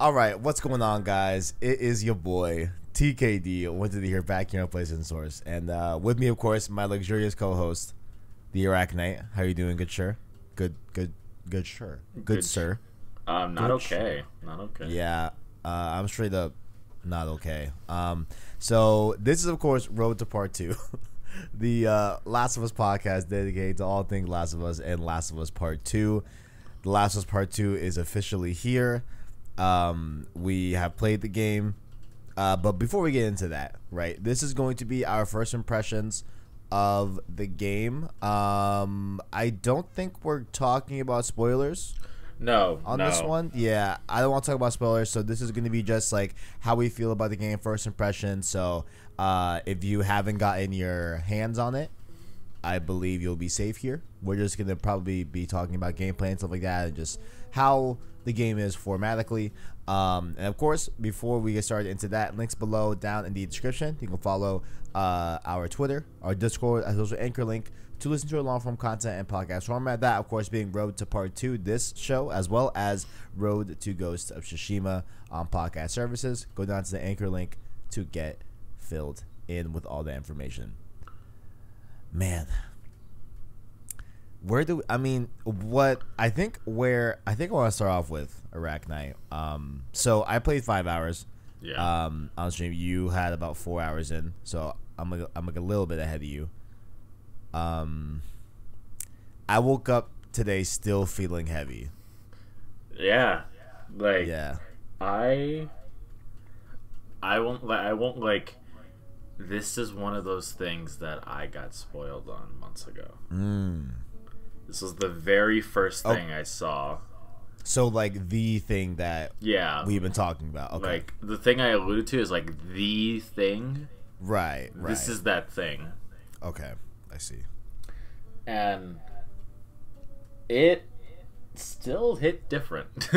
All right, what's going on, guys? It is your boy TKD. Wanted to hear back here on PlayStation Source, and with me, of course, my luxurious co-host, the Iraq Knight. How you doing, good sir? Good sure, good sir. Not Good okay. Not okay. Yeah, I'm straight up not okay. So this is, of course, Road to Part Two, the Last of Us podcast dedicated to all things Last of Us and Last of Us Part Two. The Last of Us Part Two is officially here. We have played the game, but before we get into that, right, this is going to be our first impressions of the game. I don't think we're talking about spoilers No, on no. this one. Yeah, I don't want to talk about spoilers, so this is going to be just like how we feel about the game, first impressions. So if you haven't gotten your hands on it, I believe you'll be safe here. We're just going to probably be talking about gameplay and stuff like that, and just how the game is formatically. And of course, before we get started into that, links below down in the description. You can follow our Twitter, our Discord, as well as our Anchor link to listen to our long form content and podcast format. That, of course, being Road to Part 2, this show, as well as Road to Ghost of Tsushima on podcast services. Go down to the Anchor link to get filled in with all the information. Man, where do I mean what I think where I think I want to start off with Iraq Knight. So I played 5 hours. Yeah. On stream. You had about 4 hours in, so I'm like a little bit ahead of you. I woke up today still feeling heavy. Yeah. Like Yeah. I won't like this is one of those things that I got spoiled on months ago. This was the very first thing I saw. So like the thing that Yeah. we've been talking about. Okay. Like the thing I alluded to is like the thing. Right. This is that thing. Okay. I see. And it still hit different.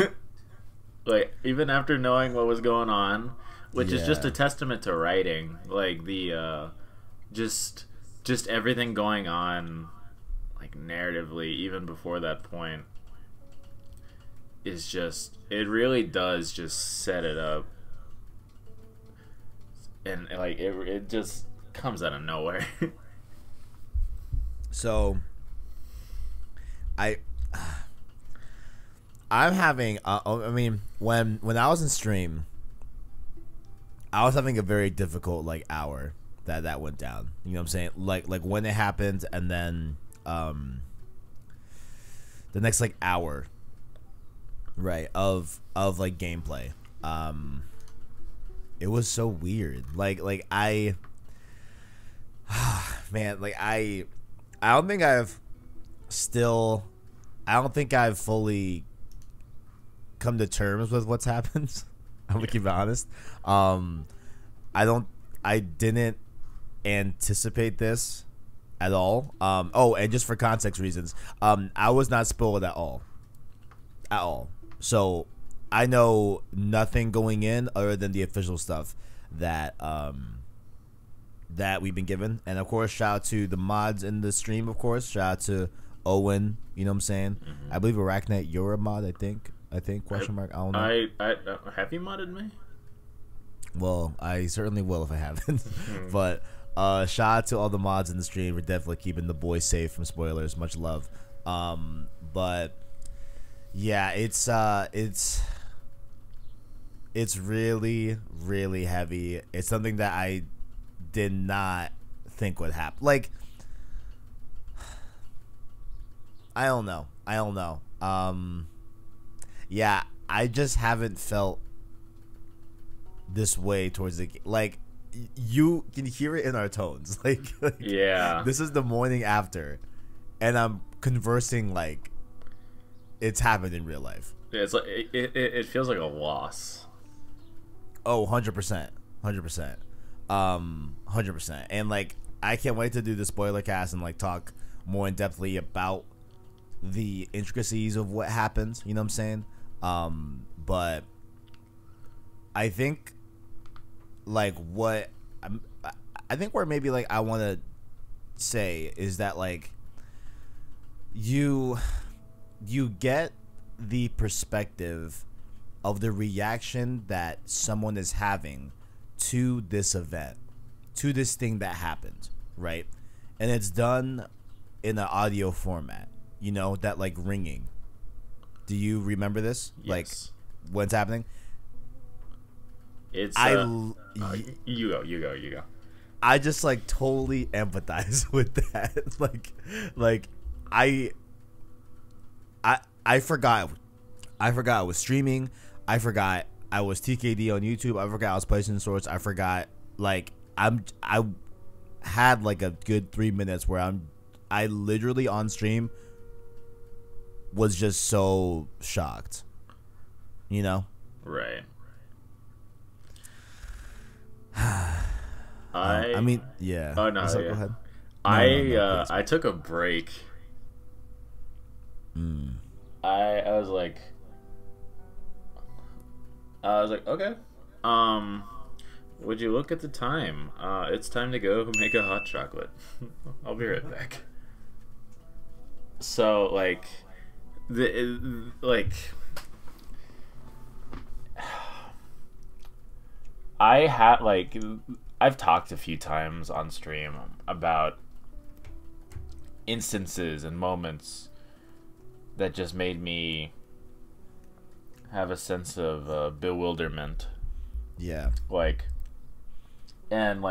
Like even after knowing what was going on, which is just Yeah. a testament to writing, like the just everything going on, like narratively, even before that point, is just it really does just set it up, and like it just comes out of nowhere. So I'm having I mean when I was in stream, I was having a very difficult like hour that went down. You know what I'm saying? Like when it happened, and then the next like hour, right, of like gameplay. It was so weird. Like I man, like I don't think I've fully come to terms with what's happened. I'm gonna keep it honest. I didn't anticipate this at all. And just for context reasons, I was not spoiled at all. So I know nothing going in other than the official stuff that we've been given. And of course, shout out to the mods in the stream. Of course, shout out to Owen. You know what I'm saying? I believe Arachnite, you're a mod. I think question mark. I don't know. I have you modded me? Well, I certainly will if I haven't. But shout out to all the mods in the stream. We're definitely keeping the boys safe from spoilers. Much love. But yeah, it's really, really heavy. It's something that I did not think would happen. Like, I don't know. Yeah, I just haven't felt this way towards the game. Like, you can hear it in our tones. Like Yeah. this is the morning after, and I'm conversing like it's happened in real life. Yeah, it's like it feels like a loss. Oh, 100%. 100%. 100%. And like I can't wait to do the spoiler cast and like talk more in depthly about the intricacies of what happens, you know what I'm saying? But I think like what I think where maybe like I want to say is that like you get the perspective of the reaction that someone is having to this event, to this thing that happened, right? And it's done in an audio format, you know, that like ringing. Do you remember this? Yes. Like what's happening? It's you go. I just like totally empathize with that. like I forgot I was streaming. I forgot I was TKD on YouTube. I forgot I was placing swords. I forgot like I had like a good 3 minutes where I literally on stream was just so shocked. You know? Right. I mean, yeah. Oh no, so, yeah. Go ahead. No, I took a break. Mm. I was like, okay. Would you look at the time? It's time to go make a hot chocolate. I'll be right back. So like, I had like, I've talked a few times on stream about instances and moments that just made me have a sense of bewilderment. Yeah. And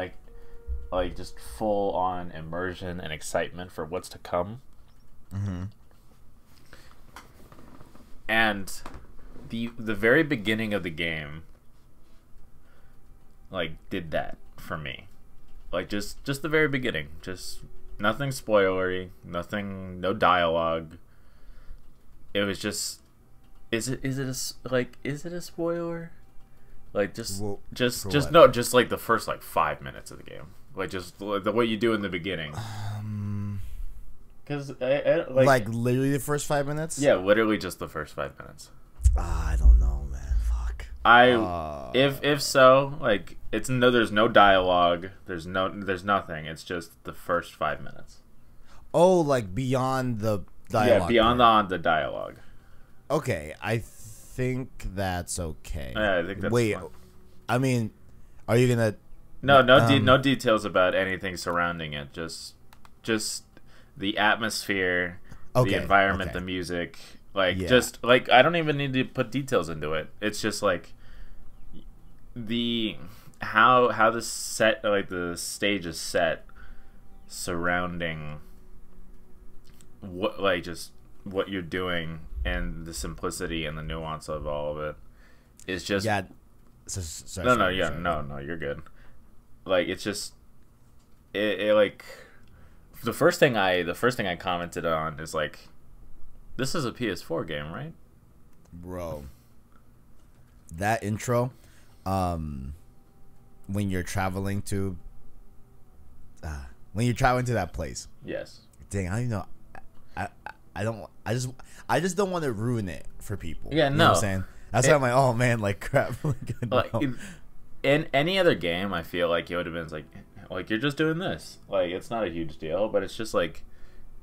just full on immersion and excitement for what's to come. Mm-hmm. And the very beginning of the game did that for me. Just the very beginning. Just nothing spoilery, no dialogue. It was just is it a spoiler? Just like the first 5 minutes of the game. Just the way you do in the beginning. Cuz literally the first 5 minutes? Yeah, literally just the first 5 minutes. I don't know, man. Fuck. If so, there's no dialogue, there's nothing. It's just the first 5 minutes. Oh, beyond the dialogue. Yeah, beyond the dialogue. Okay, I think that's okay. Yeah, I think that's fine. I mean, are you gonna? No details about anything surrounding it. Just the atmosphere, the environment, the music. I don't even need to put details into it. It's just how the set, the stage is set surrounding what you're doing, and the simplicity and the nuance of all of it is just No, you're good. It's just the first thing I commented on is this is a PS4 game, right? Bro, that intro, when you're traveling to that place. Yes. Dang, I don't know. I just don't want to ruin it for people. Yeah, you know what I'm saying? That's why I'm like, oh man, crap. In any other game, I feel like it would have been you're just doing this. It's not a huge deal, but it's just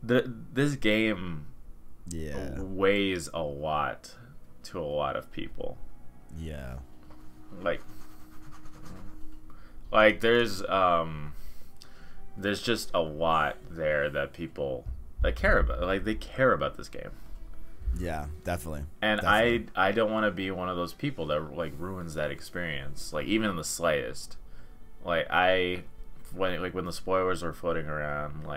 this game weighs a lot to a lot of people. Yeah. There's just a lot there that people care about. They care about this game. Yeah, definitely. And I don't want to be one of those people that ruins that experience, even in the slightest. When the spoilers are floating around,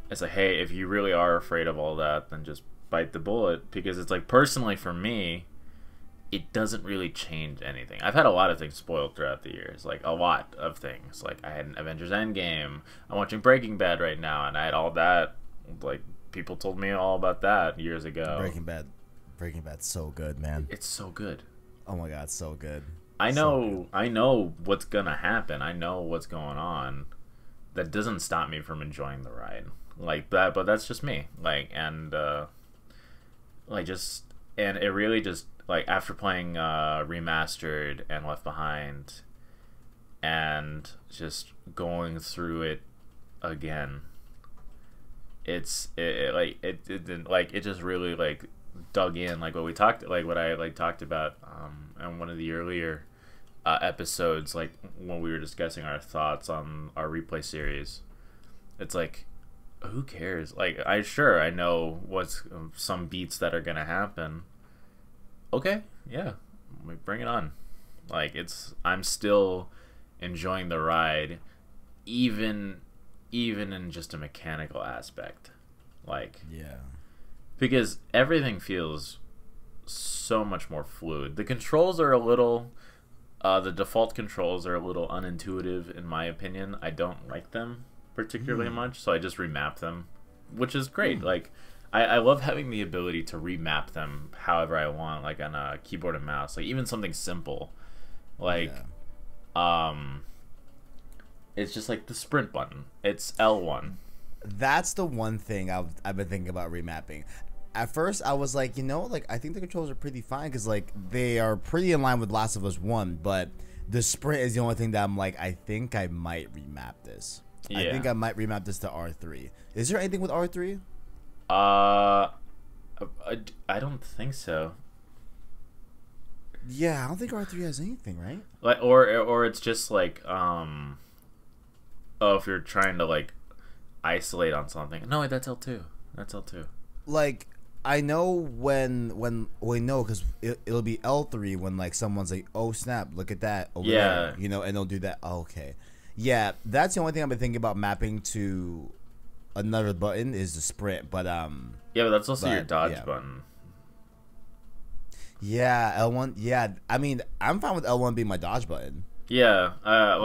it's hey, if you really are afraid of all that, then just bite the bullet, because it's personally for me, it doesn't really change anything. I've had a lot of things spoiled throughout the years, a lot of things. I had an Avengers Endgame. I'm watching Breaking Bad right now, and I had all that. People told me all about that years ago. Breaking Bad's so good, man. It's so good. Oh my god, so good. I know what's gonna happen. I know what's going on. That doesn't stop me from enjoying the ride that. But that's just me. And it really just after playing Remastered and Left Behind, and just going through it again. It just really dug in, like what we talked, like what I like talked about in one of the earlier episodes, like when we were discussing our thoughts on our replay series. It's like, who cares? Like, I know what's some beats that are gonna happen. Okay, yeah, like, bring it on. Like, I'm still enjoying the ride, even in just a mechanical aspect. Like, Yeah. because everything feels so much more fluid. The controls are a little, the default controls are a little unintuitive in my opinion. I don't like them particularly much, so I just remap them, which is great. Like, I love having the ability to remap them however I want, like on a keyboard and mouse. Like, even something simple, like, it's just like the sprint button. It's L1. That's the one thing I've been thinking about remapping. At first, I was like, like, I think the controls are pretty fine because, like, they are pretty in line with Last of Us 1, but the sprint is the only thing that I'm like, I think I might remap this. Yeah. I think I might remap this to R3. Is there anything with R3? I don't think so. Yeah, I don't think R3 has anything, right? Like, or it's just like, if you're trying to, like, isolate on something. No, that's L2. That's L2. Like, I know when we know because it'll be L3 when, like, someone's like, oh snap, look at that over there, and they'll do that. Oh, okay, yeah, that's the only thing I've been thinking about mapping to another button is the sprint, but yeah, but that's also your dodge button. Yeah, L1. Yeah, I mean, I'm fine with L1 being my dodge button. Yeah, I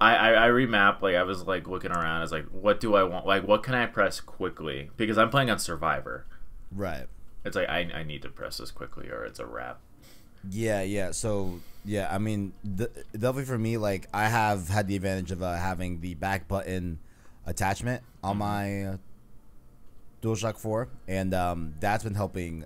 remap, like, I was, like, looking around. I was like, what do I want? Like, what can I press quickly? Because I'm playing on Survivor. Right. It's like, I need to press this quickly or it's a wrap. Yeah. So, yeah, I mean, definitely for me, like, I have had the advantage of having the back button attachment on my DualShock 4, and that's been helping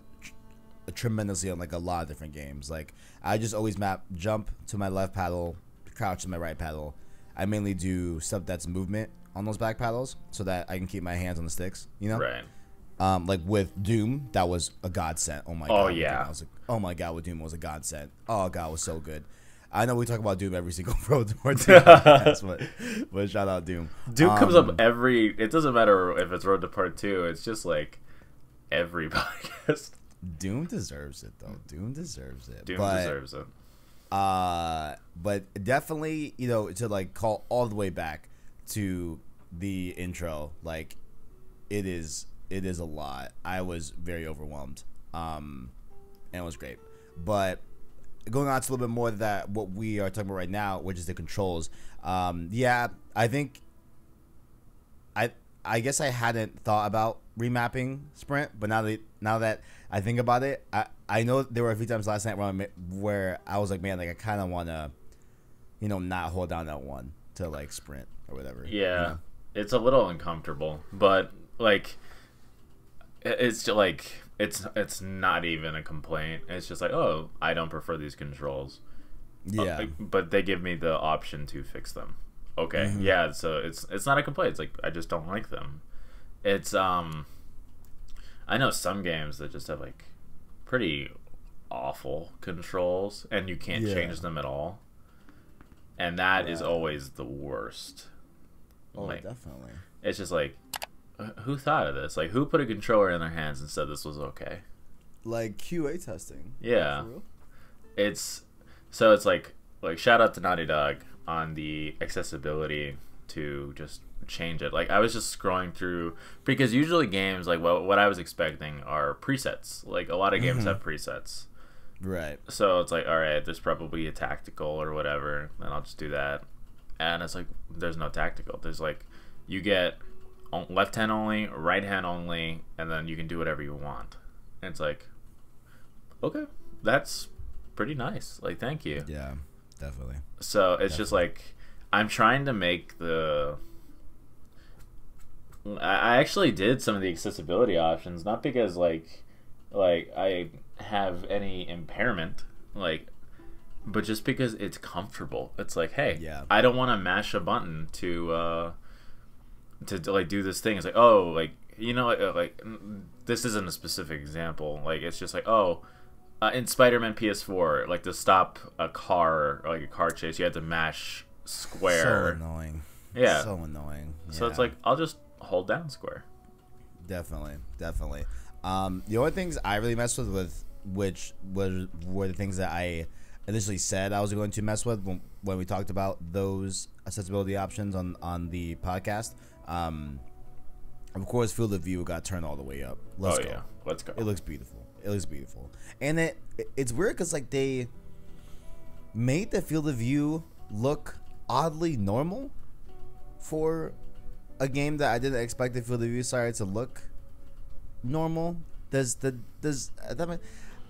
tremendously on, like, a lot of different games. Like, I just always jump to my left paddle, crouch to my right paddle. I mainly do stuff that's movement on those back paddles so that I can keep my hands on the sticks, Right. Like with Doom, that was a godsend. Oh my god. Oh yeah. Oh my god, with Doom was a godsend. Oh god, it was so good. I know we talk about Doom every single Road to Part 2 podcast, but shout out Doom. Doom comes up it doesn't matter if it's Road to Part 2, it's just like every podcast. Doom deserves it though. Doom deserves it. Doom deserves it. But definitely, to, like, call all the way back to the intro, like, it is a lot. I was very overwhelmed. And it was great. But going on to a little bit more of that, what we are talking about right now, which is the controls. Yeah, I think I guess I hadn't thought about remapping sprint, but now that I think about it, I know there were a few times last night where I was like, man, like, I kind of want to, not hold down that one to, like, sprint or whatever. Yeah, it's a little uncomfortable, but, like, it's just, like, it's not even a complaint. It's just like, oh, I don't prefer these controls. Yeah, but they give me the option to fix them. Okay, yeah, so it's not a complaint. It's like, I just don't like them. It's I know some games that just have, like, pretty awful controls and you can't change them at all. And that is always the worst. Oh, like, definitely. It's just like, who thought of this? Like, who put a controller in their hands and said this was okay? Like QA testing. Yeah. For real? It's like shout out to Naughty Dog on the accessibility to just change it. Like, I was just scrolling through, because usually games, like, what I was expecting are presets. Like, a lot of games have presets. Right. So it's like, all right, there's probably a tactical or whatever, then I'll just do that. And it's like, there's no tactical. There's, like, you get left hand only, right hand only, and then you can do whatever you want. And it's like, okay, that's pretty nice. Like, thank you. Yeah, definitely. So it's just like, I'm trying to make I actually did some of the accessibility options, not because like I have any impairment, like, but just because it's comfortable. It's like, hey, I don't want to mash a button to like do this thing. It's like, oh, like, you know, this isn't a specific example. Like, it's just like, oh, in Spider-Man PS4, like to stop a car or like a car chase, you had to mash square. So annoying. Yeah. So annoying. So it's Yeah. like, I'll just hold down square. Definitely. The only things I really messed with, which were the things that I initially said I was going to mess with when we talked about those accessibility options on the podcast. Of course, field of view got turned all the way up. Let's go. Yeah, let's go. It looks beautiful. And it's weird because like they made the field of view look oddly normal for a game that I didn't expect the field of view side to look normal.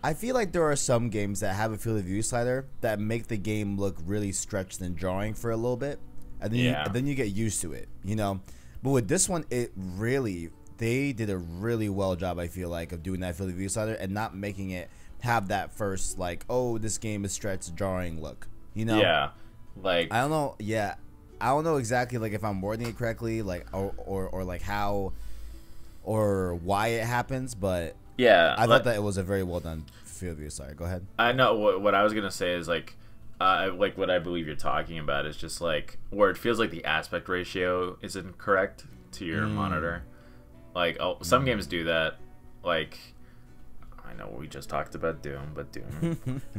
I feel like there are some games that have a field of view slider that make the game look really stretched and jarring for a little bit, and then you get used to it, you know. But with this one, they did a really well job, I feel like, of doing that field of view slider and not making it have that first like, oh, this game is stretched, jarring look, you know. Yeah, like I don't know. Yeah, I don't know exactly like if I'm wording it correctly, like or like how or why it happens, but yeah, I thought that it was a very well done field of view. Sorry, go ahead. I know what I was gonna say is like what I believe you're talking about is just like where it feels like the aspect ratio isn't correct to your monitor. Like some games do that. Like I know we just talked about Doom, but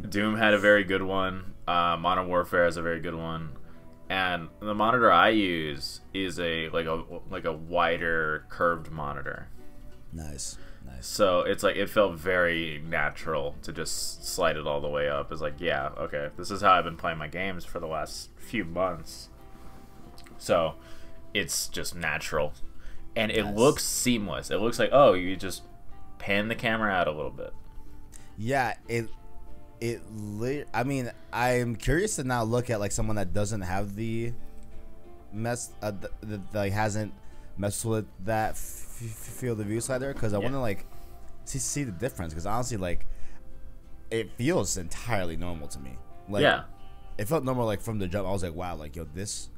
Doom had a very good one. Modern Warfare has a very good one. And the monitor I use is a wider curved monitor. Nice. So it's like it felt very natural to just slide it all the way up. It's like, yeah, okay, this is how I've been playing my games for the last few months. So it's just natural, and it looks seamless. It looks like, oh, you just pan the camera out a little bit. Yeah, I mean, I'm curious to now look at like someone that doesn't have the that like hasn't messed with that field of view slider, because I want to like see the difference, because honestly, like, it feels entirely normal to me. Like, yeah, it felt normal like from the jump. I was like, wow, like, yo, this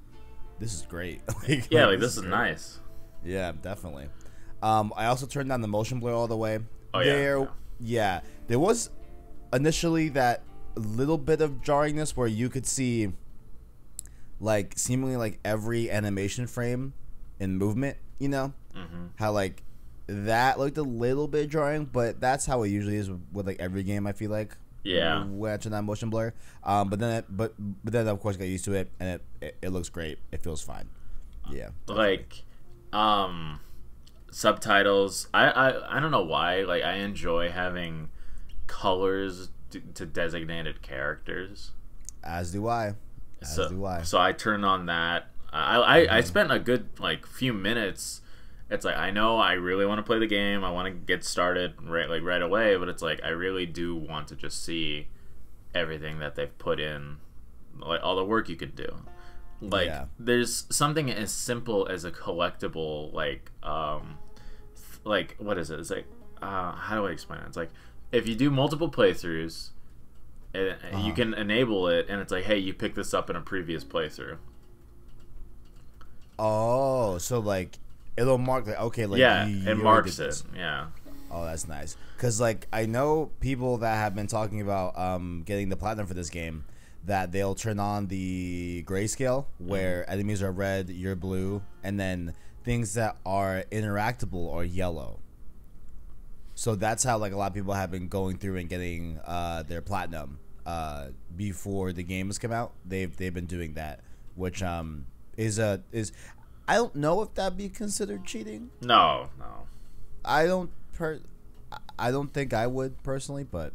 is great. Like, yeah, like this is nice. Yeah, definitely. I also turned down the motion blur all the way. Oh yeah. There was initially that little bit of jarringness where you could see like seemingly like every animation frame in movement, you know, how like that looked a little bit jarring, but that's how it usually is with like every game, I feel like. Yeah, when I turn on motion blur, but then of course I got used to it, and it looks great. It feels fine. Yeah, definitely. Like subtitles, I don't know why, like I enjoy having colors to designated characters, as do I. So I turn on that. I spent a good like few minutes. It's like, I know I really want to play the game, I want to get started right away, but it's like I really do want to just see everything that they've put in, like all the work you could do. Like there's something as simple as a collectible, like what is it? It's like how do I explain it? It's like if you do multiple playthroughs, you can enable it, and it's like, hey, you picked this up in a previous playthrough. Oh, so like it'll mark like, okay, like, yeah, you it marks it. Yeah. Oh, that's nice. Because like I know people that have been talking about getting the platinum for this game, that they'll turn on the grayscale where enemies are red, you're blue, and then things that are interactable are yellow. So that's how like a lot of people have been going through and getting their platinum before the games come out. They've been doing that, which is I don't know if that'd be considered cheating. No. I don't think I would personally, but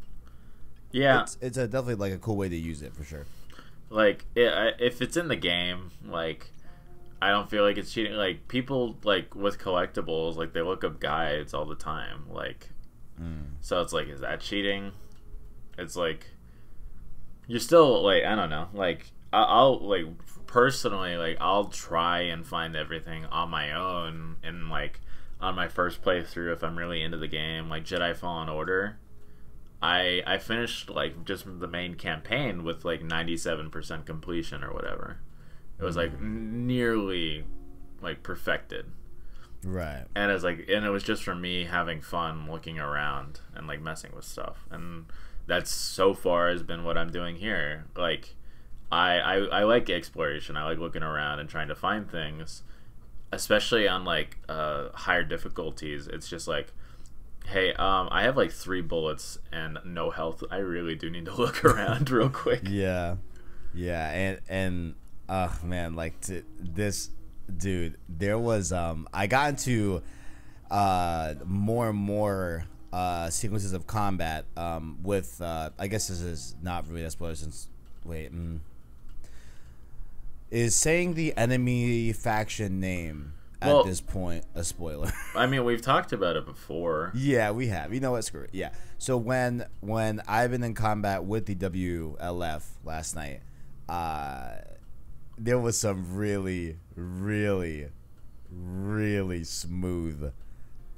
yeah, it's a definitely like a cool way to use it for sure. Like if it's in the game, like I don't feel like it's cheating. Like people like with collectibles, like they look up guides all the time. Like so it's like, is that cheating? It's like you're still like, I don't know. Like I'll like personally, like I'll try and find everything on my own, and like on my first playthrough if I'm really into the game, like Jedi Fallen Order, I finished like just the main campaign with like 97% completion or whatever. It was like nearly like perfected. Right. And it's like, and it was just for me having fun looking around and like messing with stuff, and that's so far has been what I'm doing here. Like, I like exploration. I like looking around and trying to find things, especially on like higher difficulties. It's just like, hey, I have like 3 bullets and no health. I really do need to look around real quick. Yeah. Yeah, and man, like this dude, there was I got into more and more sequences of combat with I guess this is not really a spoiler since is saying the enemy faction name at this point a spoiler? I mean, we've talked about it before. Yeah, we have. You know what? Screw it. Yeah. So when I've been in combat with the WLF last night, there was some really, really, really smooth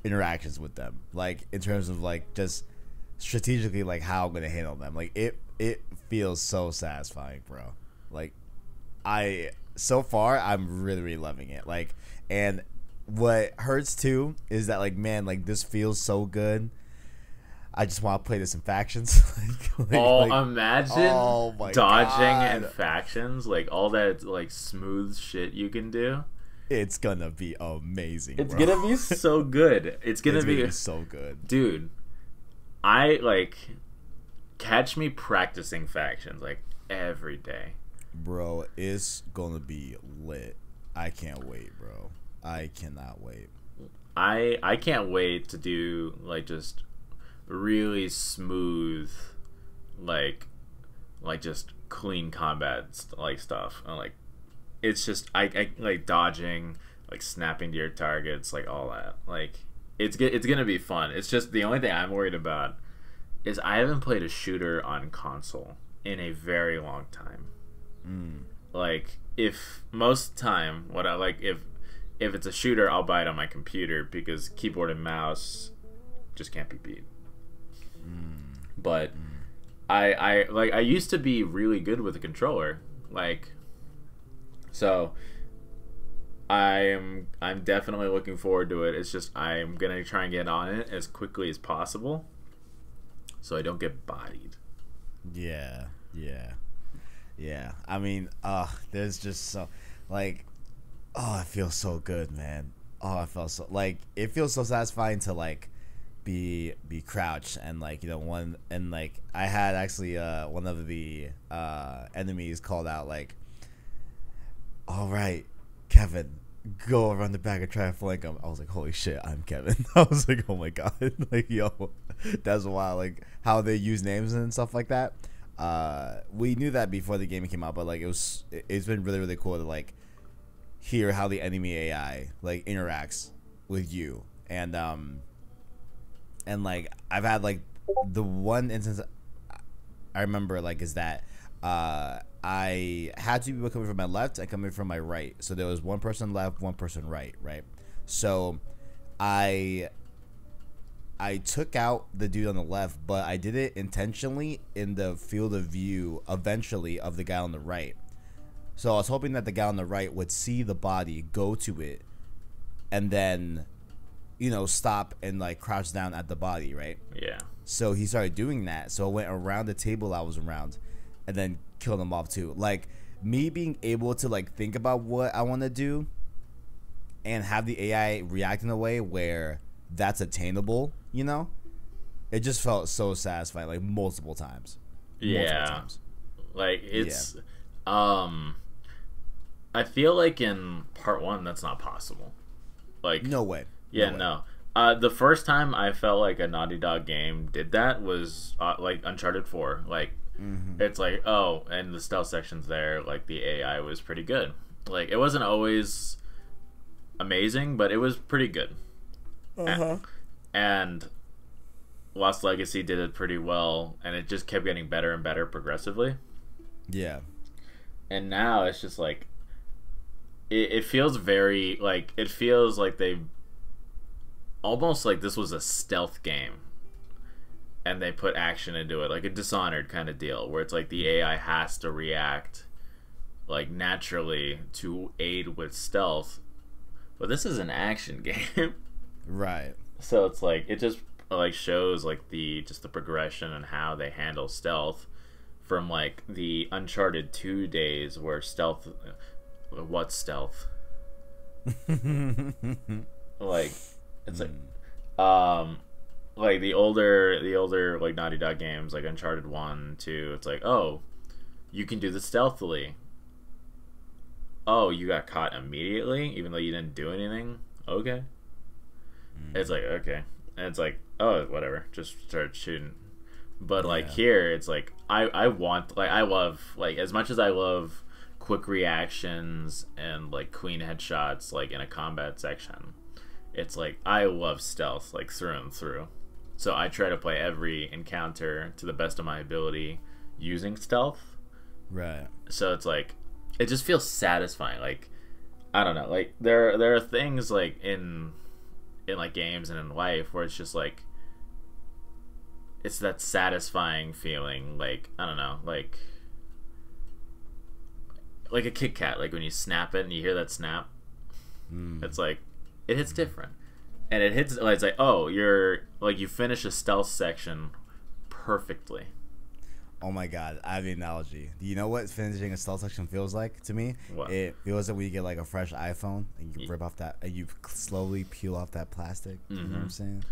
interactions with them. Like in terms of like just strategically, like how I'm gonna handle them. Like it feels so satisfying, bro. Like so far I'm really, really loving it. Like, and what hurts too is that like, man, like this feels so good. I just want to play this in factions. Imagine my dodging God. and factions, like all that like smooth shit you can do. It's gonna be amazing. It's bro. gonna be so good. It's gonna be so good, dude. I like catch me practicing factions like every day, bro. It's gonna be lit. I can't wait, bro. I cannot wait. I can't wait to do like just really smooth, like just clean combat like stuff, and like it's just I like dodging, like snapping to your targets, like all that. Like it's gonna be fun. It's just the only thing I'm worried about is I haven't played a shooter on console in a very long time. Like if most time what I like if it's a shooter, I'll buy it on my computer because keyboard and mouse just can't be beat. But I used to be really good with a controller, like, so I'm definitely looking forward to it. It's just I'm gonna try and get on it as quickly as possible so I don't get bodied. Yeah. I mean, there's just so like, it feels so good, man. I felt so like it feels so satisfying to like be crouched and like, you know, one and like I had actually one of the enemies called out like, all right, Kevin, go around the back and try to flank him. I was like, holy shit, I'm Kevin. I was like, oh my god, like, yo, that's wild. Like how they use names and stuff like that. We knew that before the game came out, but like it's been really, really cool to like hear how the enemy AI like interacts with you. And like I've had like the one instance I remember like is that I had two people coming from my left and coming from my right. So there was one person left, one person right. So I took out the dude on the left, but I did it intentionally in the field of view eventually of the guy on the right. So I was hoping that the guy on the right would see the body, go to it, and then, you know, stop and like crouch down at the body, right? Yeah. So he started doing that. So I went around the table I was around and then killed him off too. Like me being able to like think about what I want to do and have the AI react in a way where that's attainable, you know? It just felt so satisfying, like multiple times. Yeah. Like it's I feel like in part 1 that's not possible. Like no way. Yeah, no. The first time I felt like a Naughty Dog game did that was like Uncharted 4. Like it's like, oh, and the stealth sections there, like the AI was pretty good. Like it wasn't always amazing, but it was pretty good. And Lost Legacy did it pretty well, and it just kept getting better and better progressively. Yeah. And now it's just like it feels very like it feels like they almost like this was a stealth game and they put action into it, like a Dishonored kind of deal where it's like the AI has to react like naturally to aid with stealth, But this is an action game. Right. So it's like it just like shows like the progression and how they handle stealth from like the Uncharted 2 days where stealth what stealth? Like it's like the older like Naughty Dog games like Uncharted 1, 2, it's like, "Oh, you can do this stealthily." Oh, you got caught immediately even though you didn't do anything. Okay. It's like, okay. And it's like, oh, whatever. Just start shooting. But like here, it's like I want like I love like as much as I love quick reactions and like clean headshots like in a combat section. It's like I love stealth like through and through. So I try to play every encounter to the best of my ability using stealth. Right. So it's like it just feels satisfying. Like I don't know. Like there are things like in like games and in life where it's just like it's that satisfying feeling, like I don't know, like a Kit Kat, like when you snap it and you hear that snap. It's like it hits different. And it hits like it's like, oh, you're like you finish a stealth section perfectly. Oh my god, I have the analogy. Do you know what finishing a stealth section feels like to me? What? It feels like when you get like a fresh iPhone and you rip off that and you slowly peel off that plastic. You know what I'm saying?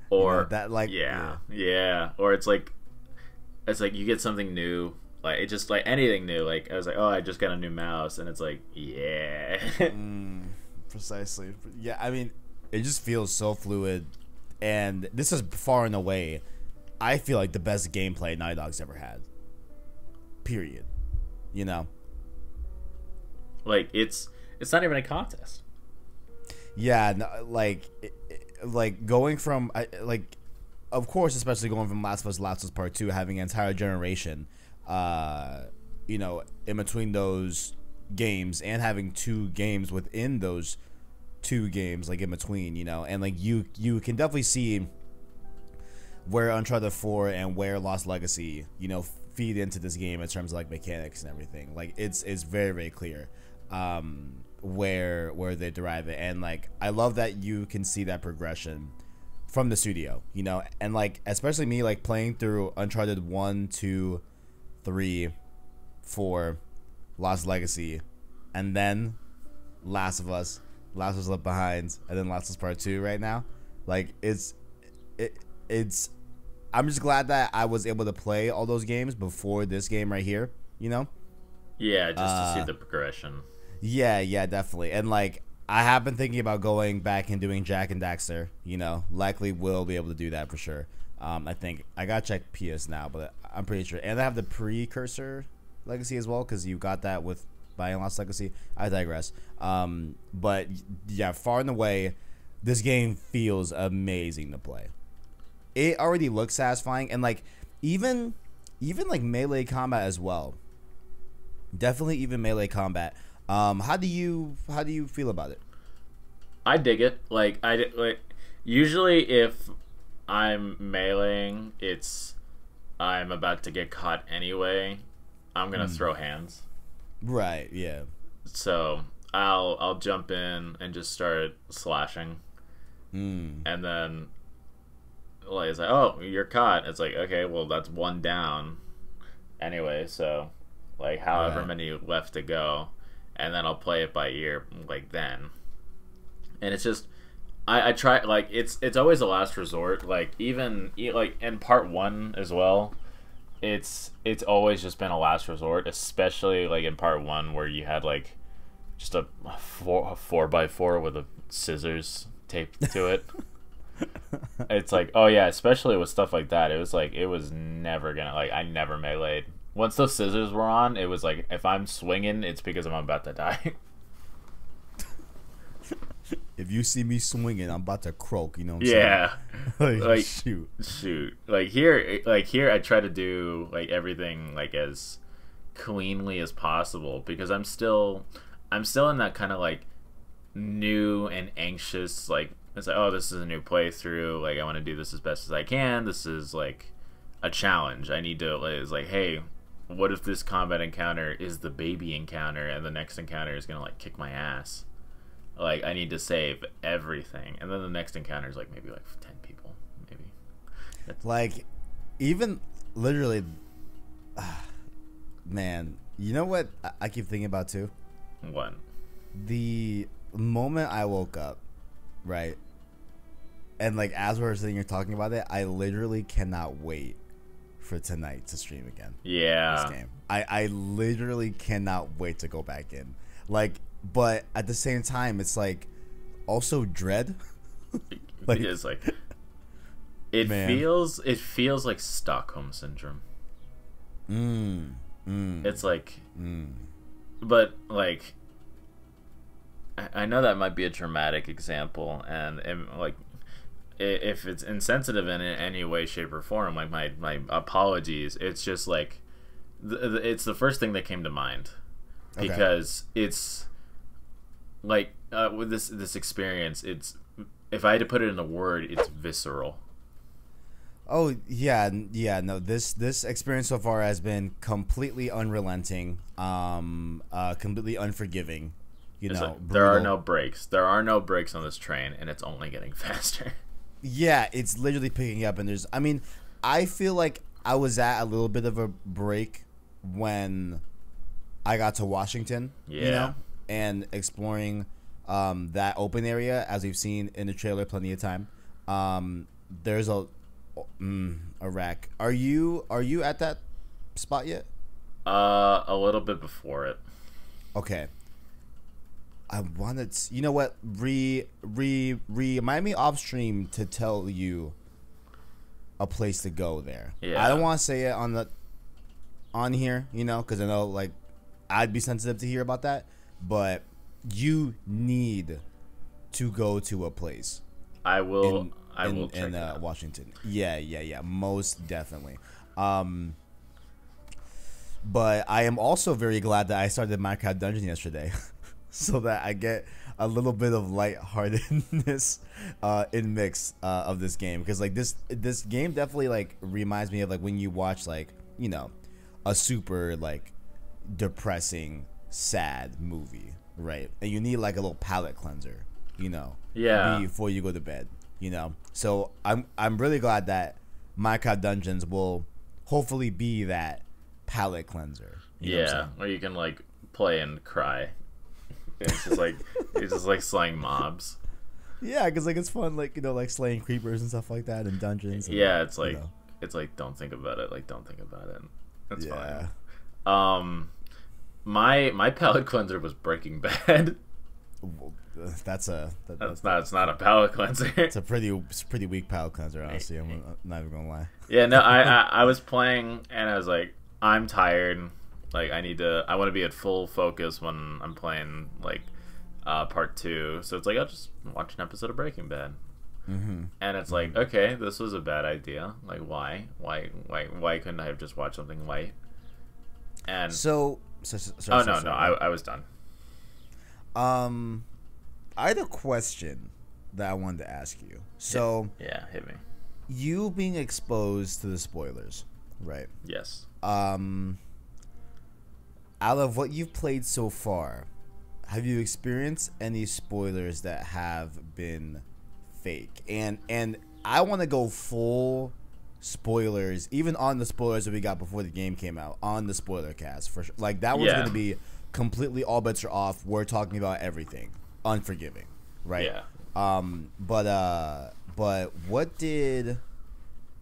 Or You know, that like yeah. Or it's like you get something new, like it just like anything new. Like I was like, oh, I just got a new mouse, and it's like, yeah. Precisely. Yeah, I mean, it just feels so fluid, and this is far and away, I feel like the best gameplay Naughty Dog's ever had. Period. You know. Like it's not even a contest. Yeah, no, like going from like, of course, especially going from Last of Us Part 2, having an entire generation, you know, in between those games, and having 2 games within those 2 games, like in between, you know, and like you can definitely see where Uncharted 4 and where Lost Legacy, you know, feed into this game in terms of like mechanics and everything. Like it's very, very clear where they derive it, and like I love that you can see that progression from the studio, you know, and like especially me like playing through Uncharted 1, 2, 3, 4, Lost Legacy, and then Last of Us Left Behind, and then Last of Us Part 2 right now. Like it's I'm just glad that I was able to play all those games before this game right here, you know? Yeah, just to see the progression. Yeah, definitely. And like I have been thinking about going back and doing Jak and Daxter, you know. Likely will be able to do that for sure. I think I gotta check PS now, but I'm pretty sure. And I have the Precursor Legacy as well, because you got that with buying Lost Legacy. I digress. But yeah, far and away, this game feels amazing to play. It already looks satisfying, and like even like melee combat as well. Definitely even melee combat. How do you feel about it? I dig it. Like usually if I'm meleeing, I'm about to get caught anyway. I'm gonna throw hands. Right. Yeah. So I'll jump in and just start slashing, and then like it's like, oh, you're caught. It's like, okay, well that's 1 down anyway. So like however many left to go, and then I'll play it by ear like then. And it's just I try, like it's always a last resort. Like even like in part 1 as well. It's always just been a last resort, especially like in part 1 where you had like just a 4x4 with a scissors taped to it. It's like, oh yeah, especially with stuff like that, it was never gonna, like I never meleeed. Once those scissors were on, it was like if I'm swinging, it's because I'm about to die. If you see me swinging, I'm about to croak. You know what I'm saying? Like shoot. Like here, I try to do like everything like as cleanly as possible, because I'm still in that kind of like new and anxious, like it's like, oh, this is a new playthrough. Like I want to do this as best as I can. This is like a challenge. I need to. It's like, hey, what if this combat encounter is the baby encounter, and the next encounter is gonna like kick my ass? like I need to save everything, and then the next encounter is like maybe like 10 people, maybe. Like, even literally, man, you know what I keep thinking about too? What? The moment I woke up, right? And like as we're sitting here talking about it, I literally cannot wait for tonight to stream again. Yeah. This game. I literally cannot wait to go back in. Like, but at the same time, it's like also dread. Like, it's like it Man. feels like Stockholm syndrome. It's like, but like, I know that might be a dramatic example, and like, if it's insensitive in any way, shape, or form, like my apologies. It's just like, it's the first thing that came to mind, because it's like with this experience, it's, if I had to put it in a word, it's visceral. Oh yeah, no. This experience so far has been completely unrelenting, completely unforgiving. You know, Like, there are no brakes. There are no brakes on this train, and it's only getting faster. Yeah, it's literally picking up, and there's. I mean, I feel like I was at a little bit of a break when I got to Washington. Yeah. You know, and exploring that open area, as we've seen in the trailer plenty of time. There's a wreck. Are you at that spot yet? A little bit before it. Okay. I wanted to, you know what, remind me off stream to tell you a place to go there. Yeah. I don't want to say it on here, you know, because I know like I'd be sensitive to hear about that, but you need to go to a place. I will check in it out. Washington. Yeah, most definitely. But I am also very glad that I started Minecraft Dungeon yesterday. So that I get a little bit of lightheartedness in mix of this game, because like this game definitely like reminds me of like when you watch like, you know, a super like depressing sad movie, right? And you need like a little palate cleanser, you know, Yeah. before you go to bed, you know. So I'm really glad that Minecraft Dungeons will hopefully be that palate cleanser. You know what I'm Yeah, saying? where you can like play and cry. It's just like slaying mobs. Yeah, because like it's fun, like, you know, like slaying creepers and stuff like that in dungeons. And, Yeah, it's you like know. it's like don't think about it. Like don't think about it. That's Yeah. fine. My palate cleanser was Breaking Bad. Well, that's It's not a palate cleanser. it's a pretty weak palate cleanser, honestly. I'm not even gonna lie. Yeah, no, I was playing and I was like, I'm tired. Like I want to be at full focus when I'm playing like part 2. So it's like I'll just watch an episode of Breaking Bad. Mm-hmm. And it's like, okay, this was a bad idea. Like why couldn't I have just watched something light? And So I was done. I had a question that I wanted to ask you. So Yeah, hit me. you being exposed to the spoilers, right? Yes. Out of what you've played so far, have you experienced any spoilers that have been fake? And I want to go full spoilers, even on the spoilers that we got before the game came out, on the spoiler cast for sure. Like that one's Yeah. gonna be completely all bets are off. We're talking about everything, unforgiving, right? Yeah. But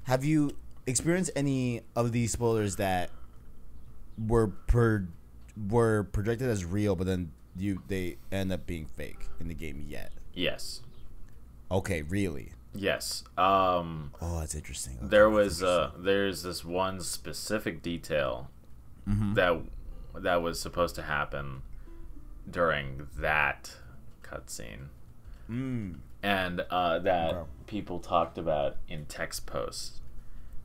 have you experienced any of these spoilers that were projected as real, but then they end up being fake in the game yet? Yes. Okay, really? Yes. Oh, that's interesting. Okay, There's that's interesting. this one specific detail Mm-hmm. that was supposed to happen during that cutscene, and that Okay. people talked about in text posts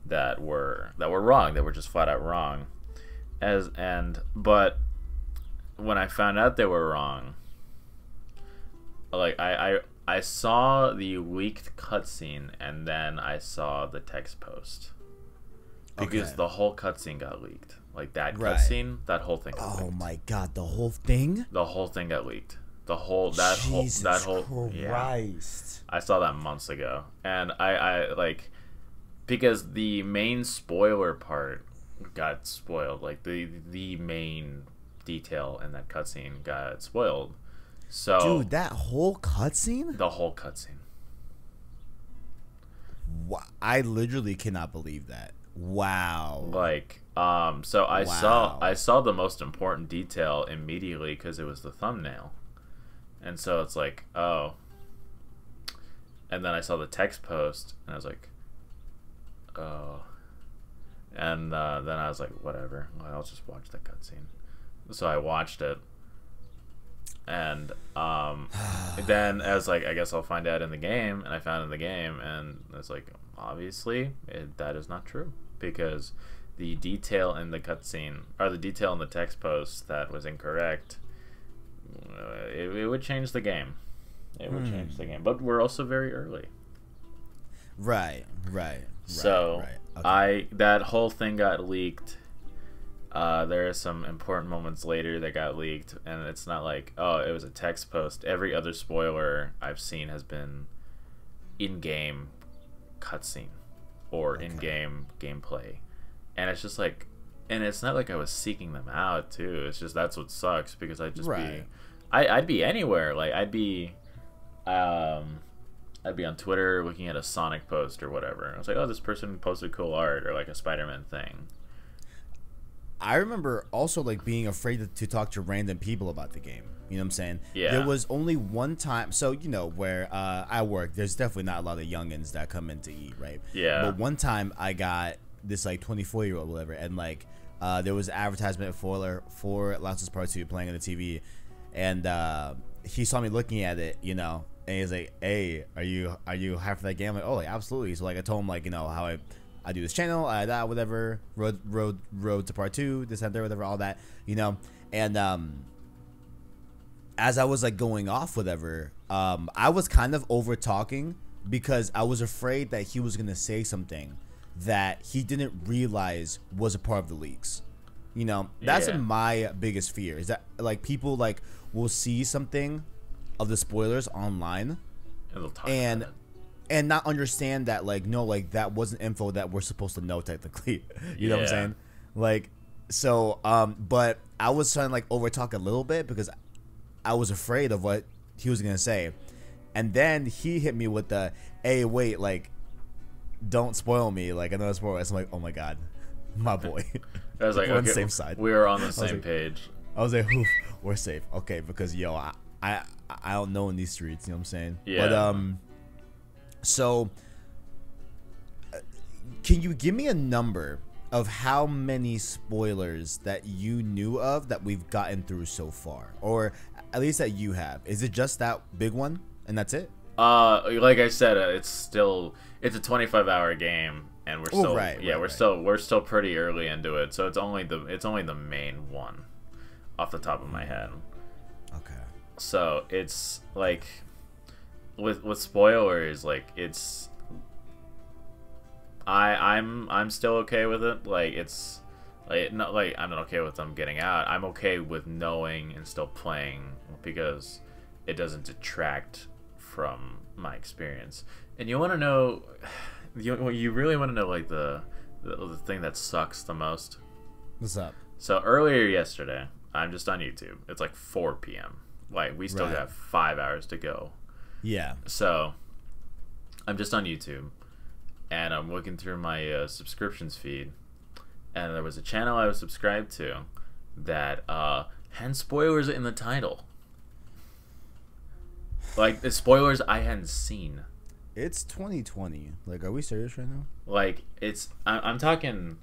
that were wrong. That were just flat out wrong. But when I found out they were wrong, like I saw the leaked cutscene and then I saw the text post, because Okay. the whole cutscene got leaked. Like that Right. cutscene, that whole thing got Oh leaked. my god, the whole thing? The whole thing got leaked. Jesus yeah. Christ. I saw that months ago, and I like, because the main spoiler part got spoiled, like the main detail in that cutscene got spoiled. So Dude, that whole cutscene? the whole cutscene. I literally cannot believe that. Wow. Like, so Wow. I saw the most important detail immediately because it was the thumbnail, and so it's like, oh. And then I saw the text post, and I was like, oh. And then I was like, whatever. I'll just watch the cutscene. So I watched it, and then I was like, I guess I'll find out in the game, and I found it in the game, and it's like, obviously, that is not true, because the detail in the cutscene, or the detail in the text post that was incorrect, it would change the game. It would change the game, but we're also very early. Right. So Okay. that whole thing got leaked. There are some important moments later that got leaked, and it's not like, oh, it was a text post. Every other spoiler I've seen has been in-game cutscene or in-game gameplay, and it's just like, and it's not like I was seeking them out too. It's just, that's what sucks, because I'd just Right. I'd be anywhere. Like I'd be on Twitter looking at a Sonic post or whatever. I was like, oh, this person posted cool art, or like a Spider-Man thing. I remember also like being afraid to talk to random people about the game. You know what I'm saying? Yeah. There was only one time, so you know where I work, there's definitely not a lot of youngins that come in to eat, right? Yeah. But one time I got this like 24-year-old whatever, and like there was advertisement for Last of Us Part 2 playing on the TV, and he saw me looking at it, you know, and he's like, "Hey, are you hyped for that game?" I'm like, "Oh, like, absolutely." So like I told him like, you know, how I do this channel, that, whatever, road to Part 2, this and there, whatever, all that, you know. And as I was like going off, whatever, I was kind of over talking because I was afraid that he was gonna say something that he didn't realize was a part of the leaks. You know, that's Yeah. my biggest fear, is that like people like will see something of the spoilers online And they'll talk and about it. and not understand that like, no, like that wasn't info that we're supposed to know technically. You know what I'm Yeah. saying? Like, so but I was trying to like over talk a little bit because I was afraid of what he was gonna say. And then he hit me with the, hey, wait, like, don't spoil me, like another spoiler. I'm like, oh my god, my boy. I was like, we're on the okay, same side. we are on the same like- page. I was like, oof, we're safe. Okay, because yo, I don't know in these streets, you know what I'm saying? Yeah. But so can you give me a number of how many spoilers that you knew of that we've gotten through so far, or at least that you have? Is it just that big one and that's it? Like I said, it's a 25-hour game, and we're still we're still pretty early into it. So it's only the main one off the top of my head. Okay. So it's like with spoilers, like it's I'm still okay with it. Like it's like not like I'm not okay with them getting out. I'm okay with knowing and still playing because it doesn't detract from my experience. And you want to know, you really want to know like the thing that sucks the most. What's up? So earlier yesterday, I'm just on YouTube. It's like 4 p.m. Like we still Right. have 5 hours to go. Yeah. So I'm just on YouTube, and I'm looking through my subscriptions feed, and there was a channel I was subscribed to that had spoilers in the title. Like the spoilers I hadn't seen. It's 2020. Like, are we serious right now? Like I'm talking.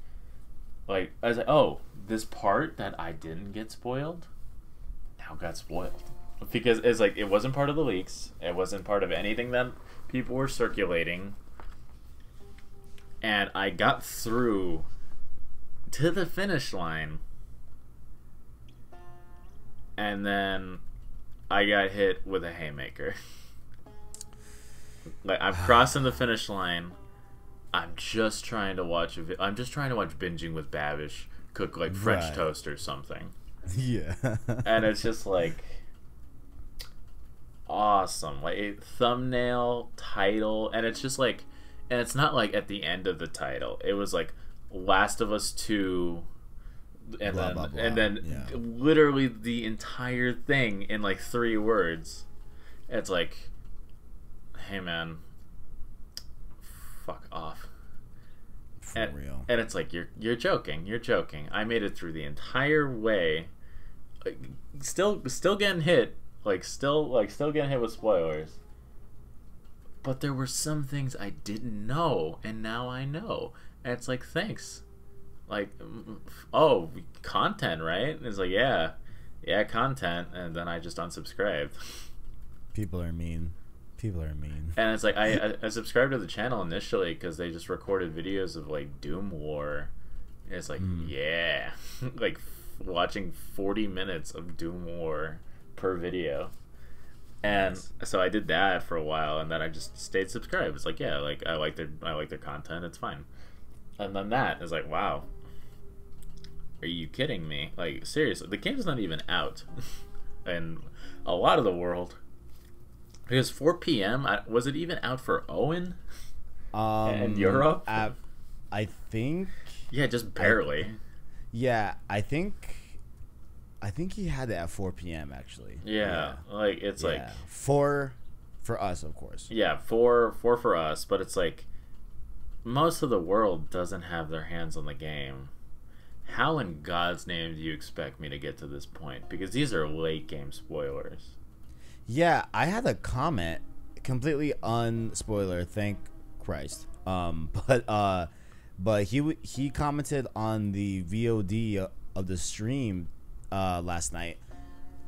Like I was like, oh, this part that I didn't get spoiled, now got spoiled. Because it's like it wasn't part of the leaks. It wasn't part of anything that people were circulating. And I got through to the finish line. And then I got hit with a haymaker. Like I'm crossing the finish line. I'm just trying to watch Binging with Babish cook like French Right. toast or something. Yeah. And it's just like awesome. Like a thumbnail, title, and it's just like, and it's not like at the end of the title. It was like Last of Us 2, and Blah, then blah, blah. and then Yeah. literally the entire thing in like 3 words. It's like, hey man, fuck off. For real. And it's like you're joking. I made it through the entire way, like, still getting hit, still getting hit with spoilers. But there were some things I didn't know, and now I know. And it's like, thanks. Like, oh, content, right? And it's like, yeah, content, and then I just unsubscribed. People are mean. And it's like I subscribed to the channel initially because they just recorded videos of like Doom War. And it's like, yeah, like watching 40 minutes of Doom War per video. And so I did that for a while, and then I just stayed subscribed. It's like, yeah, like I like their content. It's fine. And then that is like, wow, are you kidding me? Like, seriously, the game's not even out in a lot of the world. Because 4 p.m. Was it even out for Owen? In Europe? I think. Yeah, just barely. I think he had it at 4 p.m. actually. Yeah. Like it's like for us, of course. Yeah, 4 for us, but it's like most of the world doesn't have their hands on the game. How in God's name do you expect me to get to this point? Because these are late game spoilers. Yeah, I had a comment, completely unspoiler, thank Christ. But he commented on the VOD of the stream last night,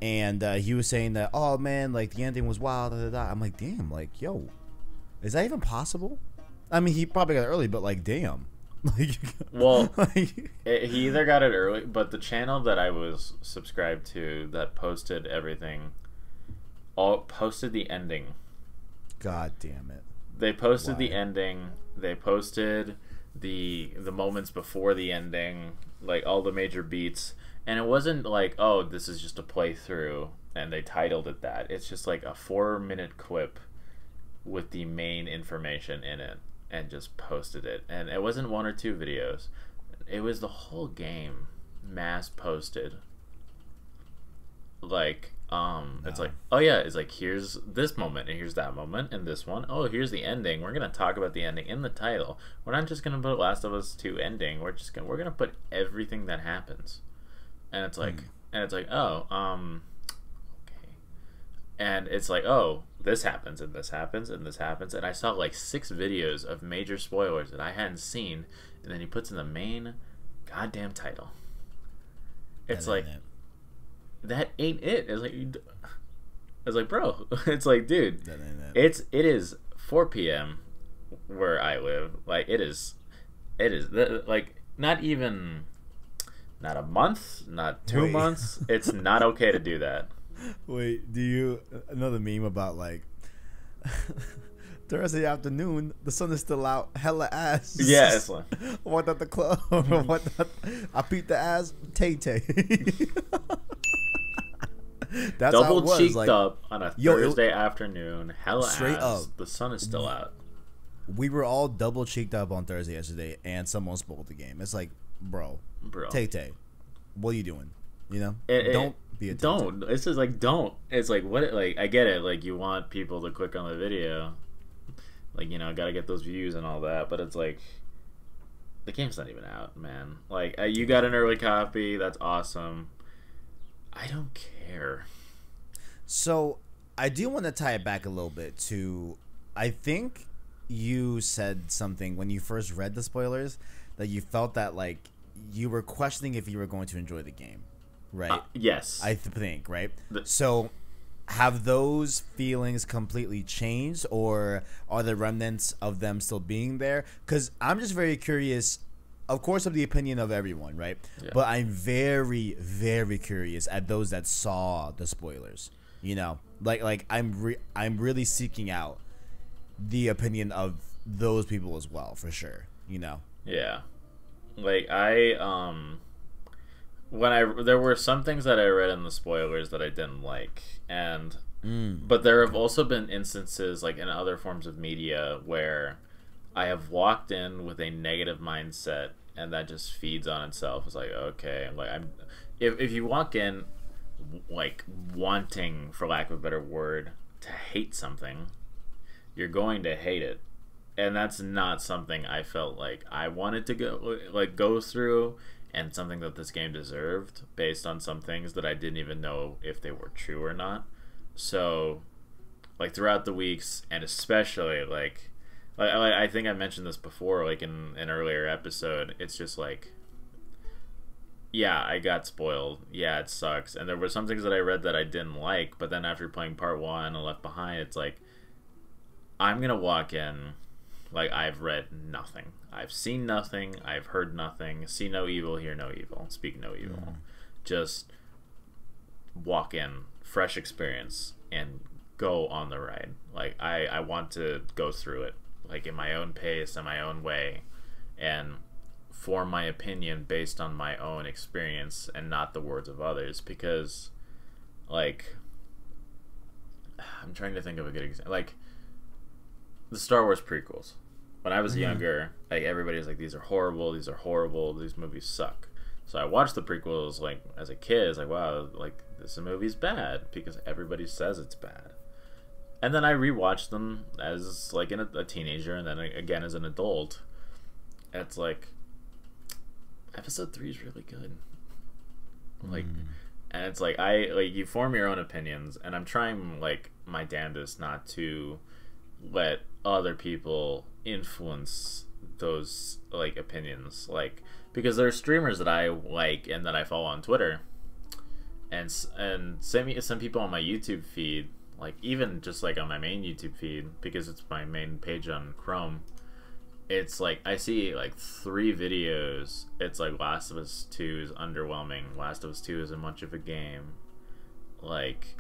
and he was saying that, oh man, like the ending was wild. Da, da, da. I'm like, damn, like, yo, is that even possible? I mean, he probably got it early, but like, damn. Like, well, he either got it early, but the channel that I was subscribed to that posted everything. All posted the ending. God damn it. They posted the ending. They posted the moments before the ending, like all the major beats. And it wasn't like, oh, this is just a playthrough, and they titled it that. It's just like a 4-minute clip with the main information in it, and just posted it. And it wasn't 1 or 2 videos. It was the whole game mass posted. Like, it's like, oh yeah, it's like, here's this moment, and here's that moment, and this one. Oh, here's the ending. We're gonna talk about the ending in the title. We're not just gonna put Last of Us 2 ending. We're gonna put everything that happens. And it's like, oh, okay. And it's like, oh, this happens, and this happens, and this happens. And I saw like 6 videos of major spoilers that I hadn't seen, and then he puts in the main goddamn title. It's like, that ain't it. It's like, bro. It's like, dude. It is 4 p.m. where I live. Like, it is like not a month, not 2 months. It's not okay to do that. Wait, do you know the meme about like Thursday afternoon, the sun is still out, hella ass. Yeah, it's like, what at the club? I beat the ass, Tay Tay. That's double how it was. cheeked like, up on a Thursday afternoon, hella straight ass. up. The sun is still out. We were all double cheeked up on Thursday yesterday, and someone spoiled the game. It's like, bro, Tay Tay, what are you doing? You know, don't be a Tay-Tay. Don't. It's just like, don't. It's like, what? Like, I get it. Like, you want people to click on the video, like, you know, gotta get those views and all that. But it's like, the game's not even out, man. Like, you got an early copy. That's awesome. I don't care. So I do want to tie it back a little bit to, I think you said something when you first read the spoilers that you felt that like you were questioning if you were going to enjoy the game, right? Yes. I think, right? So have those feelings completely changed, or are the remnants of them still being there? Because I'm just very curious, of course, of the opinion of everyone, right? Yeah. But I'm very, very curious at those that saw the spoilers. You know, like I'm really seeking out the opinion of those people as well, for sure. You know. Yeah, like there were some things that I read in the spoilers that I didn't like, and But there have also been instances, like in other forms of media, where I have walked in with a negative mindset, and that just feeds on itself. It's like, okay, like if you walk in like wanting, for lack of a better word, to hate something, you're going to hate it, and that's not something I felt like I wanted to go through, and something that this game deserved based on some things that I didn't even know if they were true or not. So, like throughout the weeks, and especially like I think I mentioned this before, like in an earlier episode, it's just like, yeah, I got spoiled. Yeah, it sucks. And there were some things that I read that I didn't like, but then after playing part one and Left Behind, it's like, I'm gonna walk in like I've read nothing. I've seen nothing. I've heard nothing. See no evil, hear no evil, speak no evil. Just walk in, fresh experience, and go on the ride. Like I want to go through it, like in my own pace, in my own way, and form my opinion based on my own experience and not the words of others. Because, like, I'm trying to think of a good example. Like the Star Wars prequels. When I was younger, like everybody was like, these are horrible, these movies suck. So I watched the prequels like as a kid. It's like, wow, like this movie's bad because everybody says it's bad. And then I rewatched them as like a teenager, and then again as an adult. It's like, episode 3 is really good. Like, and it's like you form your own opinions, and I'm trying like my damnedest not to let other people influence those like opinions, like, because there are streamers that I like and that I follow on Twitter, and some people on my YouTube feed, like even just like on my main YouTube feed, because it's my main page on Chrome. It's like I see like 3 videos. It's like Last of Us 2 is underwhelming. Last of Us 2 isn't much of a game. Like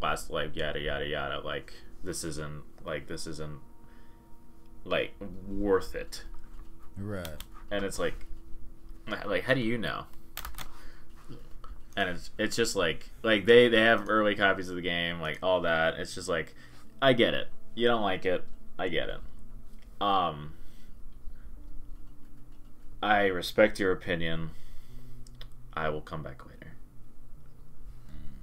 yada yada yada. Like this isn't like worth it. Right. And it's like how do you know? And it's just like they have early copies of the game, like all that. It's just like, I get it. You don't like it. I get it. I respect your opinion. I will come back later,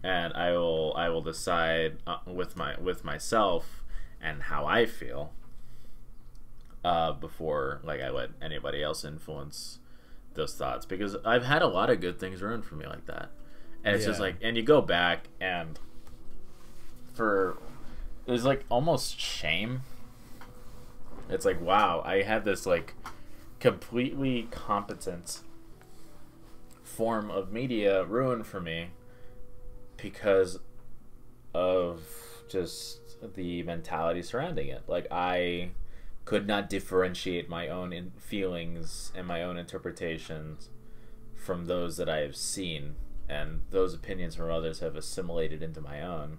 and I will decide with myself and how I feel before like I let anybody else influence those thoughts, because I've had a lot of good things ruined for me like that. And it's just like, and you go back and there's like almost shame. It's like, wow, I had this like completely competent form of media ruined for me because of just the mentality surrounding it. Like I could not differentiate my own feelings and my own interpretations from those that I have seen, and those opinions from others have assimilated into my own.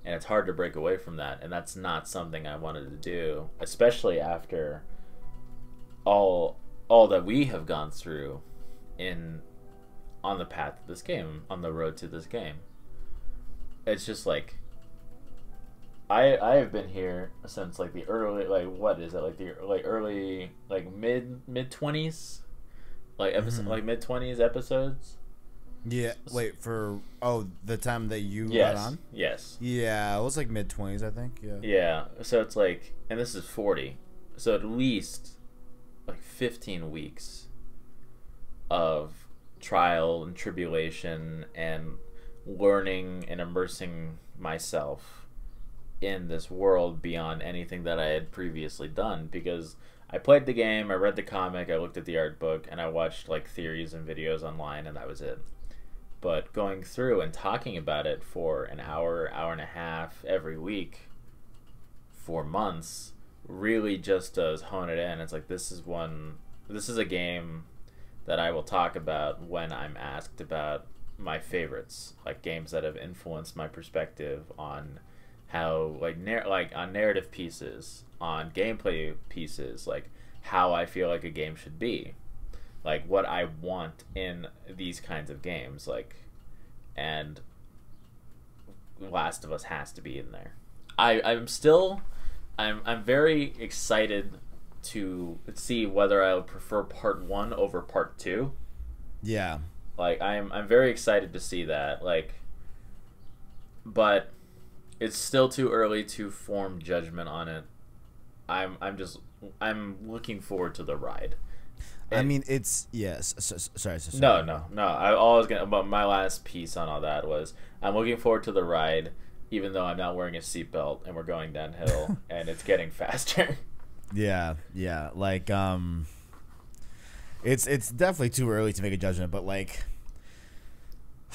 And it's hard to break away from that, and that's not something I wanted to do, especially after all that we have gone through on the path to this game, on the road to this game. It's just like I have been here since like the early, like what is it, like the like early, like mid 20s, like episode, like mid 20s episodes. Yeah, wait for the time that you Yes. got on. Yes. Yeah, it was like mid 20s, I think. Yeah. Yeah. So it's like, and this is 40, so at least like 15 weeks of trial and tribulation and learning and immersing myself in this world beyond anything that I had previously done, because I played the game, I read the comic, I looked at the art book, and I watched like theories and videos online, and that was it. But going through and talking about it for an hour and a half every week for months really just does hone it in. It's like, this is a game that I will talk about when I'm asked about my favorites, like games that have influenced my perspective on how on narrative pieces, on gameplay pieces, like how I feel like a game should be, like what I want in these kinds of games, like, and Last of Us has to be in there. I'm very excited to see whether I would prefer part 1 over part 2. Yeah. Like I'm very excited to see that. Like, but it's still too early to form judgment on it. I'm looking forward to the ride. I mean, it's yes. Sorry. No. All I was gonna. But my last piece on all that was I'm looking forward to the ride, even though I'm not wearing a seatbelt and we're going downhill and it's getting faster. Yeah. Like, it's definitely too early to make a judgment, but like,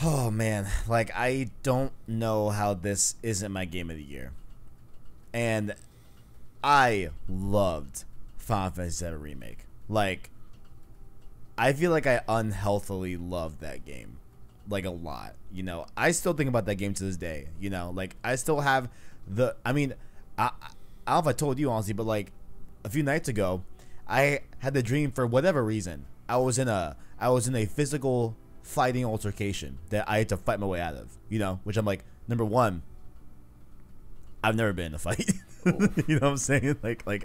oh man, like I don't know how this isn't my game of the year, and I loved Final Fantasy VII Remake. Like, I feel like I unhealthily loved that game, like a lot. You know, I still think about that game to this day. You know, like I still have the. I mean, I don't know if I told you honestly, but like a few nights ago, I had the dream for whatever reason. I was in a physical fighting altercation that I had to fight my way out of. You know, which I'm like, number one, I've never been in a fight. You know what I'm saying? Like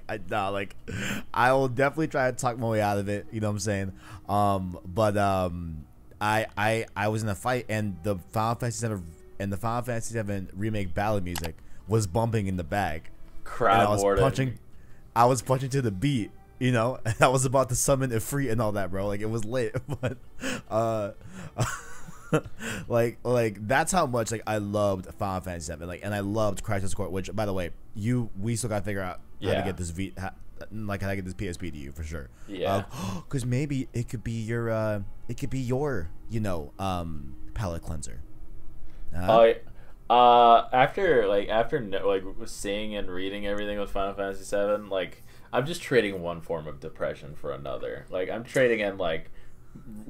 I will definitely try to talk my way out of it. You know what I'm saying? But I was in a fight, and the Final Fantasy VII Remake ballad music was bumping in the back. Crowd I was punching to the beat. You know, and I was about to summon Ifrit and all that, bro. Like, it was lit, but like that's how much like I loved Final Fantasy VII, like, and I loved Crisis Core. Which, by the way, we still gotta figure out how to get this how to get this PSP to you for sure. Yeah, because maybe it could be your you know palate cleanser. After seeing and reading everything with Final Fantasy VII, like I'm just trading one form of depression for another. Like I'm trading in like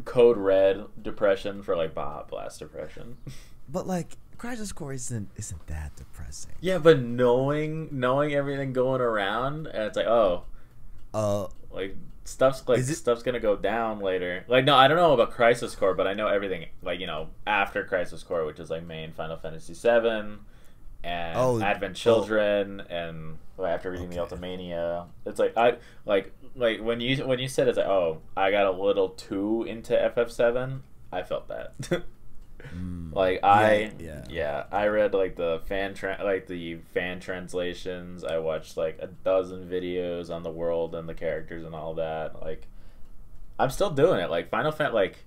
Code Red depression for like Baja Blast depression. But like Crisis Core isn't that depressing. Yeah, but knowing everything going around, and it's like like stuff's gonna go down later. Like, no, I don't know about Crisis Core, but I know everything, like, you know, after Crisis Core, which is like main Final Fantasy VII and Advent Children, and after reading the Ultimania, it's like like when you said it's like, oh, I got a little too into FF7, I felt that. Like I read like the fan translations. I watched like a dozen videos on the world and the characters and all that. Like I'm still doing it. Like like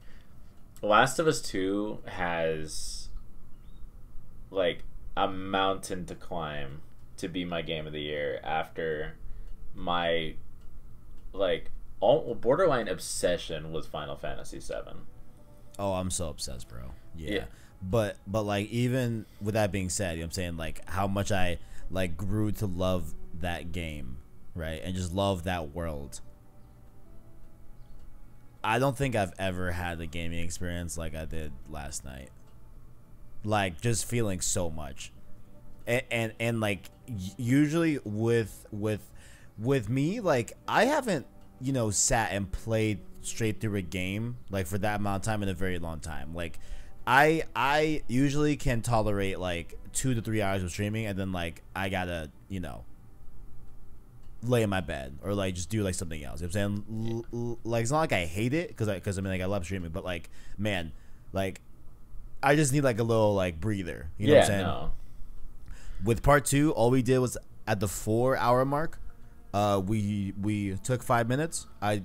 Last of Us 2 has like a mountain to climb to be my game of the year after my like borderline obsession with Final Fantasy VII. Oh, I'm so obsessed, bro. Yeah. But like, even with that being said, you know what I'm saying, like how much I like grew to love that game, right? And just love that world. I don't think I've ever had a gaming experience like I did last night. Like just feeling so much. And like usually with me, like I haven't, you know, sat and played straight through a game like for that amount of time in a very long time. Like I usually can tolerate like 2 to 3 hours of streaming, and then like I gotta, you know, lay in my bed or like just do like something else. You know what I'm saying? Like it's not like I hate it because I mean, like I love streaming, but like, man, like I just need like a little like breather. You know what I'm saying? No. With part 2, all we did was at the 4-hour mark. We took 5 minutes. I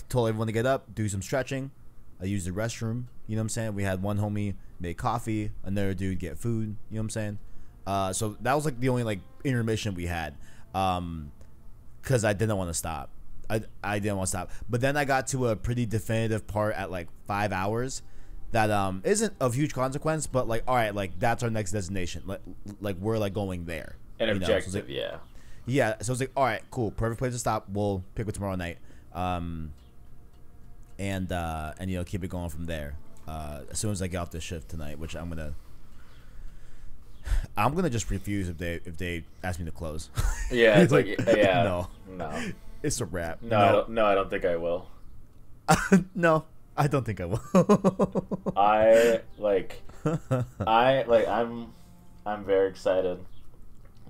told everyone to get up, do some stretching. I used the restroom. You know what I'm saying? We had one homie make coffee, another dude get food. You know what I'm saying? So that was like the only like intermission we had, because I didn't want to stop. I didn't want to stop. But then I got to a pretty definitive part at like 5 hours that isn't of huge consequence, but like, all right, like that's our next destination. Like we're like going there. An objective, so like, yeah. Yeah, so it's like, all right, cool, perfect place to stop. We'll pick it tomorrow night, and you know, keep it going from there. As soon as I get off this shift tonight, which I'm gonna just refuse if they ask me to close. Yeah, it's like yeah, no, it's a wrap. No, I don't think I will. No, I don't think I will. I'm I'm very excited.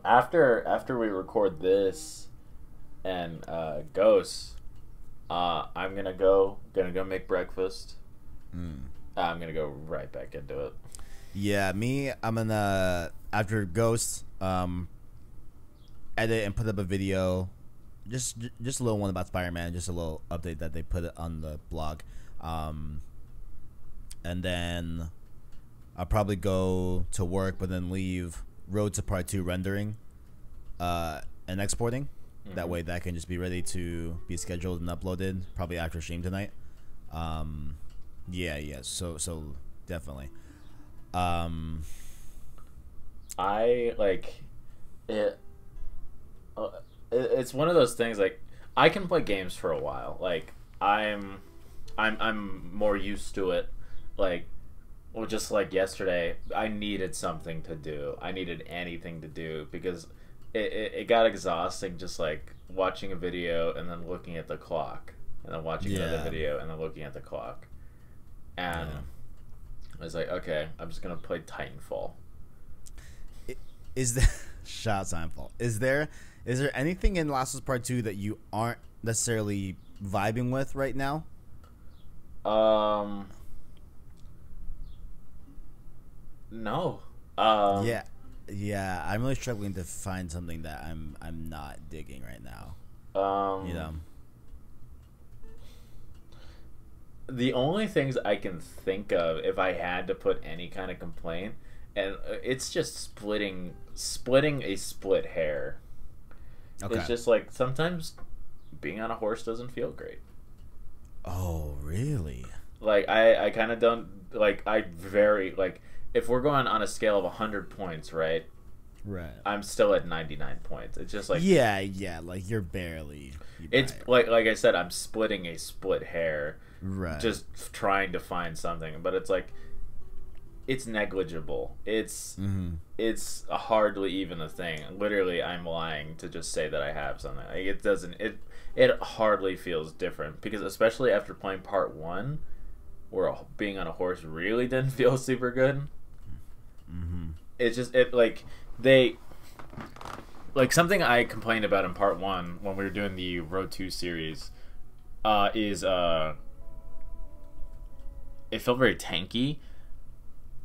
After we record this and Ghost, I'm gonna go make breakfast. I'm gonna go right back into it. Yeah, I'm gonna after Ghost, edit and put up a video, just a little one about Spider-Man, just a little update that they put on the blog, and then I'll probably go to work, but then leave Road to Part 2 rendering, and exporting. That way, that can just be ready to be scheduled and uploaded probably after stream tonight. Yeah. So definitely. I like it. It's one of those things. Like, I can play games for a while. Like, I'm more used to it. Like, well, just like yesterday, I needed something to do. I needed anything to do because it got exhausting. Just like watching a video and then looking at the clock, and then watching another video and then looking at the clock, and I was like, okay, I'm just gonna play Titanfall. Is there shots Titanfall? Is there anything in Last of Us Part 2 that you aren't necessarily vibing with right now? No. Yeah. I'm really struggling to find something that I'm not digging right now. You know. The only things I can think of, if I had to put any kind of complaint, and it's just splitting a split hair. Okay. It's just like sometimes being on a horse doesn't feel great. Oh, really? Like I kind of don't like. I very like, if we're going on a scale of 100 points, right? Right. I'm still at 99 points. It's just like yeah. Like you're barely. It's like I said, I'm splitting a split hair. Right. Just trying to find something, but it's like it's negligible. It's a hardly even a thing. Literally, I'm lying to just say that I have something. Like, it doesn't. It hardly feels different because especially after playing part 1, where being on a horse really didn't feel super good. It's just something I complained about in part 1 when we were doing the Road 2 series, is it felt very tanky.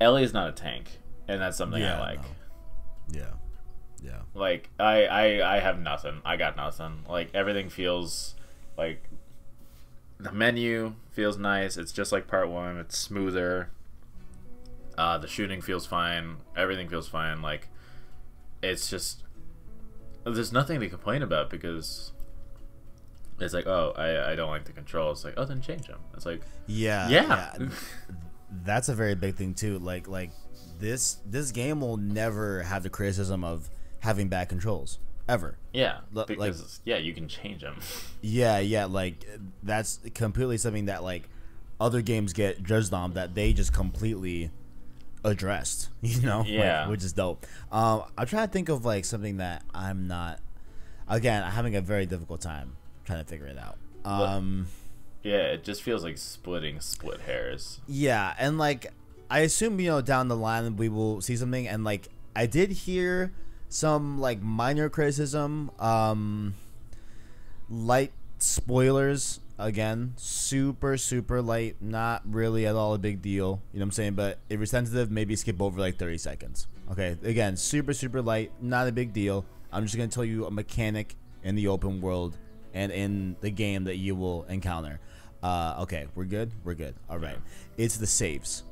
Ellie is not a tank, and that's something I like. No. Yeah. Like I have nothing. I got nothing. Like, everything feels like the menu feels nice. It's just like part 1. It's smoother. The shooting feels fine. Everything feels fine. Like, it's just there's nothing to complain about because it's like, oh, I don't like the controls. It's like, oh, then change them. It's like, yeah. That's a very big thing too. Like this game will never have the criticism of having bad controls ever. Yeah, because you can change them. Yeah. Like, that's completely something that like other games get judged on that they just completely addressed. You know, yeah, which is dope. I'm trying to think of like something that I'm not. Again, I'm having a very difficult time trying to figure it out. Yeah, it just feels like split hairs. Yeah, and like I assume, down the line we will see something, and like I did hear some like minor criticism, light spoilers, again, super light, not really at all a big deal, you know what I'm saying? But if you're sensitive, maybe skip over like 30 seconds. Okay, again, super light, not a big deal. I'm just gonna tell you a mechanic in the open world and in the game that you will encounter. Okay, we're good. All right. It's the saves.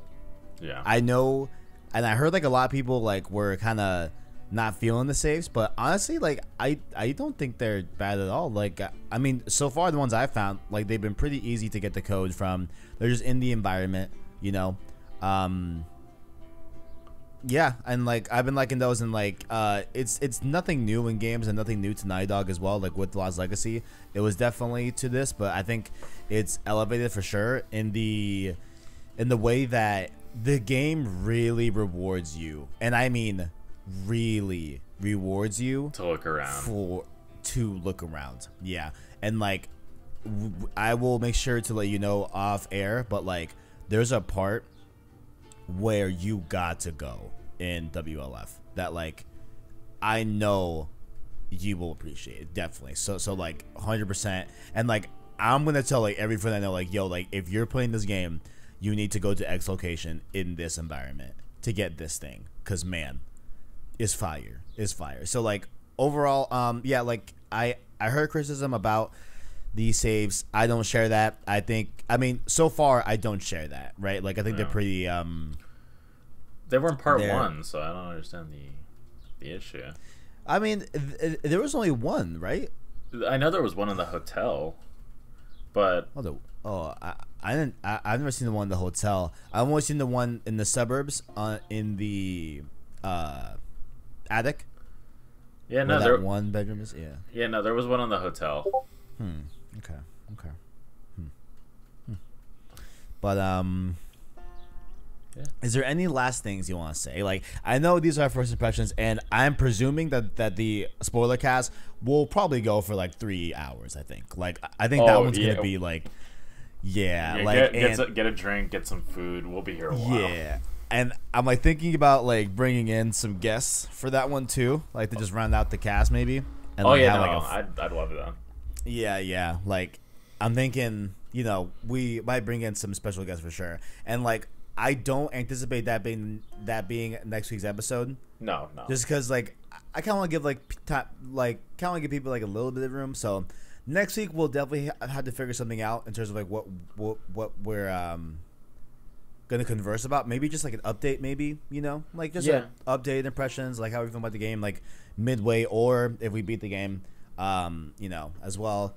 Yeah. I know, and I heard like a lot of people like were kind of not feeling the saves, but honestly, like I don't think they're bad at all. Like, I mean, so far the ones I found, like, they've been pretty easy to get the code from. They're just in the environment, Yeah, and like I've been liking those, and like it's nothing new in games and nothing new to Naughty Dog as well. Like with Lost Legacy, it was definitely to this, but I think it's elevated for sure in the way that the game really rewards you, and I mean really rewards you to look around. Yeah, and like I will make sure to let you know off air, but like there's a part where you got to go in WLF. that like I know you will appreciate it, definitely. So like 100%. And like I'm gonna tell like every friend I know, like, yo, like if you're playing this game, you need to go to X location in this environment to get this thing, because man, it's fire. It's fire. So like overall, yeah, like I heard criticism about these saves. I don't share that. I mean, so far I don't share that, right? Like I think they're pretty they were in part 1, so I don't understand the issue. I mean, there was only one, right? I know there was one in the hotel, but I've never seen the one in the hotel. I've only seen the one in the suburbs, in the attic. Yeah, no, there one bedroom is. Yeah. Yeah, no, there was one in the hotel. Okay. But yeah. Is there any last things you want to say? Like, I know these are first impressions, and I'm presuming that the spoiler cast will probably go for like 3 hours. I think. Like, I think that one's gonna be like, like get a drink, get some food. We'll be here a while. Yeah, and I'm like thinking about like bringing in some guests for that one too, like to just round out the cast maybe. And I'd love that. Yeah. Like, I'm thinking, we might bring in some special guests for sure, and like. I don't anticipate that being next week's episode. No. Just because like I kind of want to give give people like a little bit of room. So next week we'll definitely have to figure something out in terms of like what we're gonna converse about. Maybe just like an update. Maybe like just updated impressions, like how we feel about the game, like midway or if we beat the game, as well.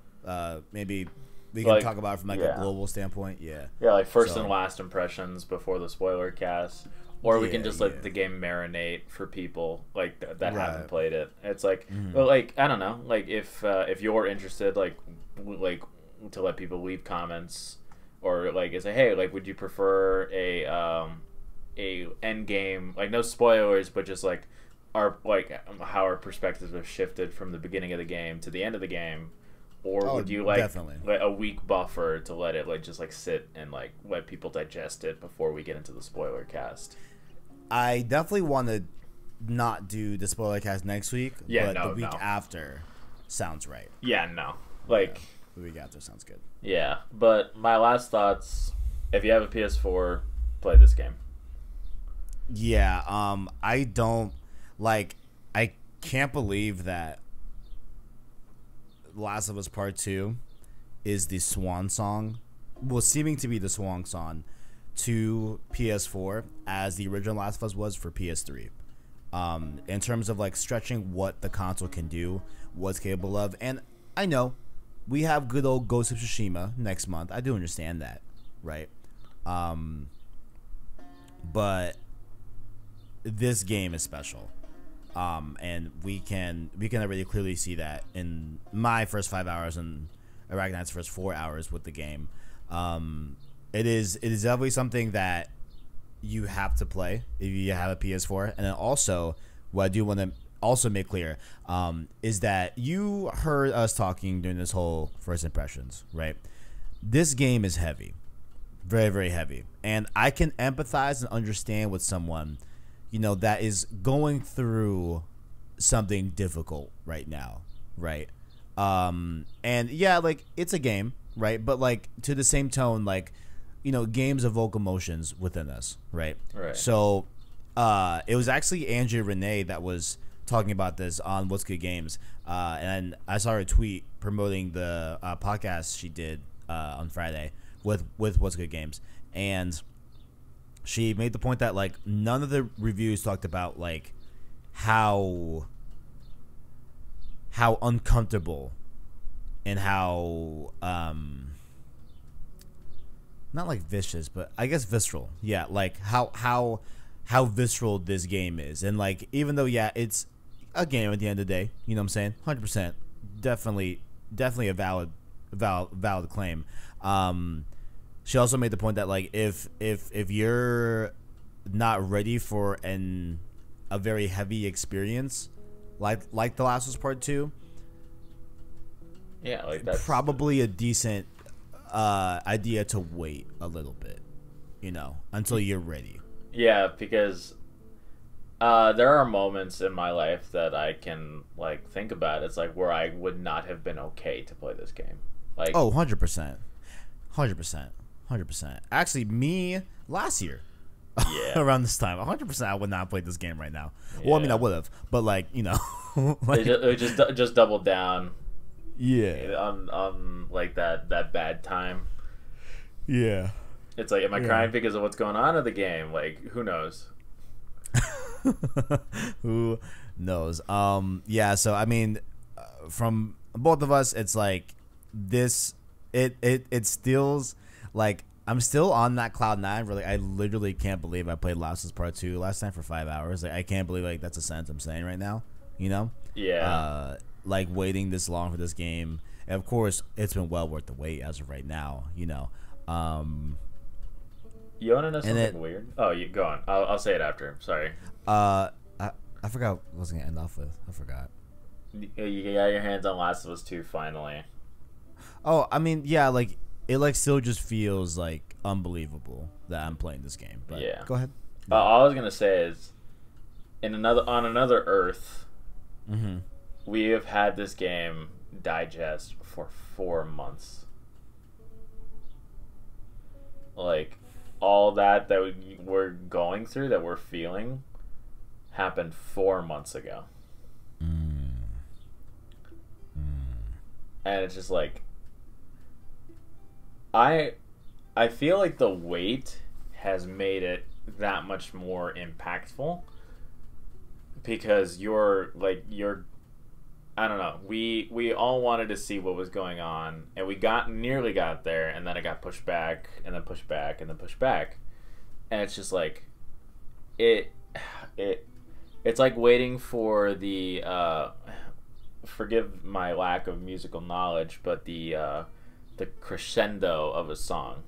Maybe. We can talk about it from like a global standpoint, like first and last impressions before the spoiler cast, or we can just let the game marinate for people like that haven't played it. It's like, well, like I don't know, like if you're interested, like to let people leave comments or like say, hey, like would you prefer a end game, like no spoilers, but just like how our perspectives have shifted from the beginning of the game to the end of the game. Or would you like a week buffer to let it just sit and like let people digest it before we get into the spoiler cast? I definitely want to not do the spoiler cast next week. Yeah, but the week after sounds right. Yeah, no, like the week after sounds good. Yeah, but my last thoughts: if you have a PS4, play this game. Yeah, I don't like. I can't believe that. Last of Us Part 2 is the swan song, seeming to be the swan song to PS4 as the original Last of Us was for PS3. In terms of like stretching what the console can do, what's capable of, and I know we have good old Ghost of Tsushima next month. I do understand that, right? But this game is special. And we can already clearly see that in my first 5 hours and Arachnite's first 4 hours with the game. It is definitely something that you have to play if you have a PS4. And then also, what I do want to also make clear is that you heard us talking during this whole first impressions, right? This game is heavy, very, very heavy, and I can empathize and understand with someone that is going through something difficult right now, right? And yeah, like it's a game, right? But like to the same tone, like games evoke emotions within us, right? Right. So, it was actually Andrea Renee that was talking about this on What's Good Games, and I saw her tweet promoting the podcast she did on Friday with What's Good Games, and she made the point that like none of the reviews talked about like how uncomfortable and how not like vicious, but I guess visceral. Yeah, like how visceral this game is, and like even though it's a game at the end of the day, you know what I'm saying, 100%, definitely a valid claim. She also made the point that like if you're not ready for a very heavy experience like The Last of Us Part 2, like that's probably a decent idea to wait a little bit, until you're ready. Yeah, because There are moments in my life that I can like think about. It's like where I would not have been okay to play this game. Like, Oh, 100%. 100%. 100%. Actually, me last year yeah, around this time, 100% I would not play this game right now. Well, I mean, Yeah. I would have, but like, you know, it just doubled down yeah. on like that bad time. Yeah. It's like, am I Yeah. crying because of what's going on in the game? Like, who knows? Who knows? Yeah, so I mean, from both of us, it's like this it stills like I'm still on that cloud nine where like I literally can't believe I played Last of Us Part 2 last time for 5 hours. Like I can't believe like that's a sentence I'm saying right now, you know? Yeah. Like waiting this long for this game. And of course it's been well worth the wait as of right now, you know. You want to know something it- weird? Oh, you go on. I'll say it after. Sorry. I forgot what I was gonna end off with. I forgot. You got your hands on Last of Us 2 finally. Oh, I mean, yeah, like it like still just feels like unbelievable that I'm playing this game. But Yeah. go ahead. All I was gonna say is, on another Earth, Mm-hmm. we have had this game digest for 4 months. Like, all that we're going through, that we're feeling, happened 4 months ago. And it's just like, I feel like the wait has made it that much more impactful, because I don't know, we all wanted to see what was going on, and we nearly got there, and then it got pushed back and then pushed back and then pushed back. And it's just like it's like waiting for the forgive my lack of musical knowledge, but the crescendo of a song.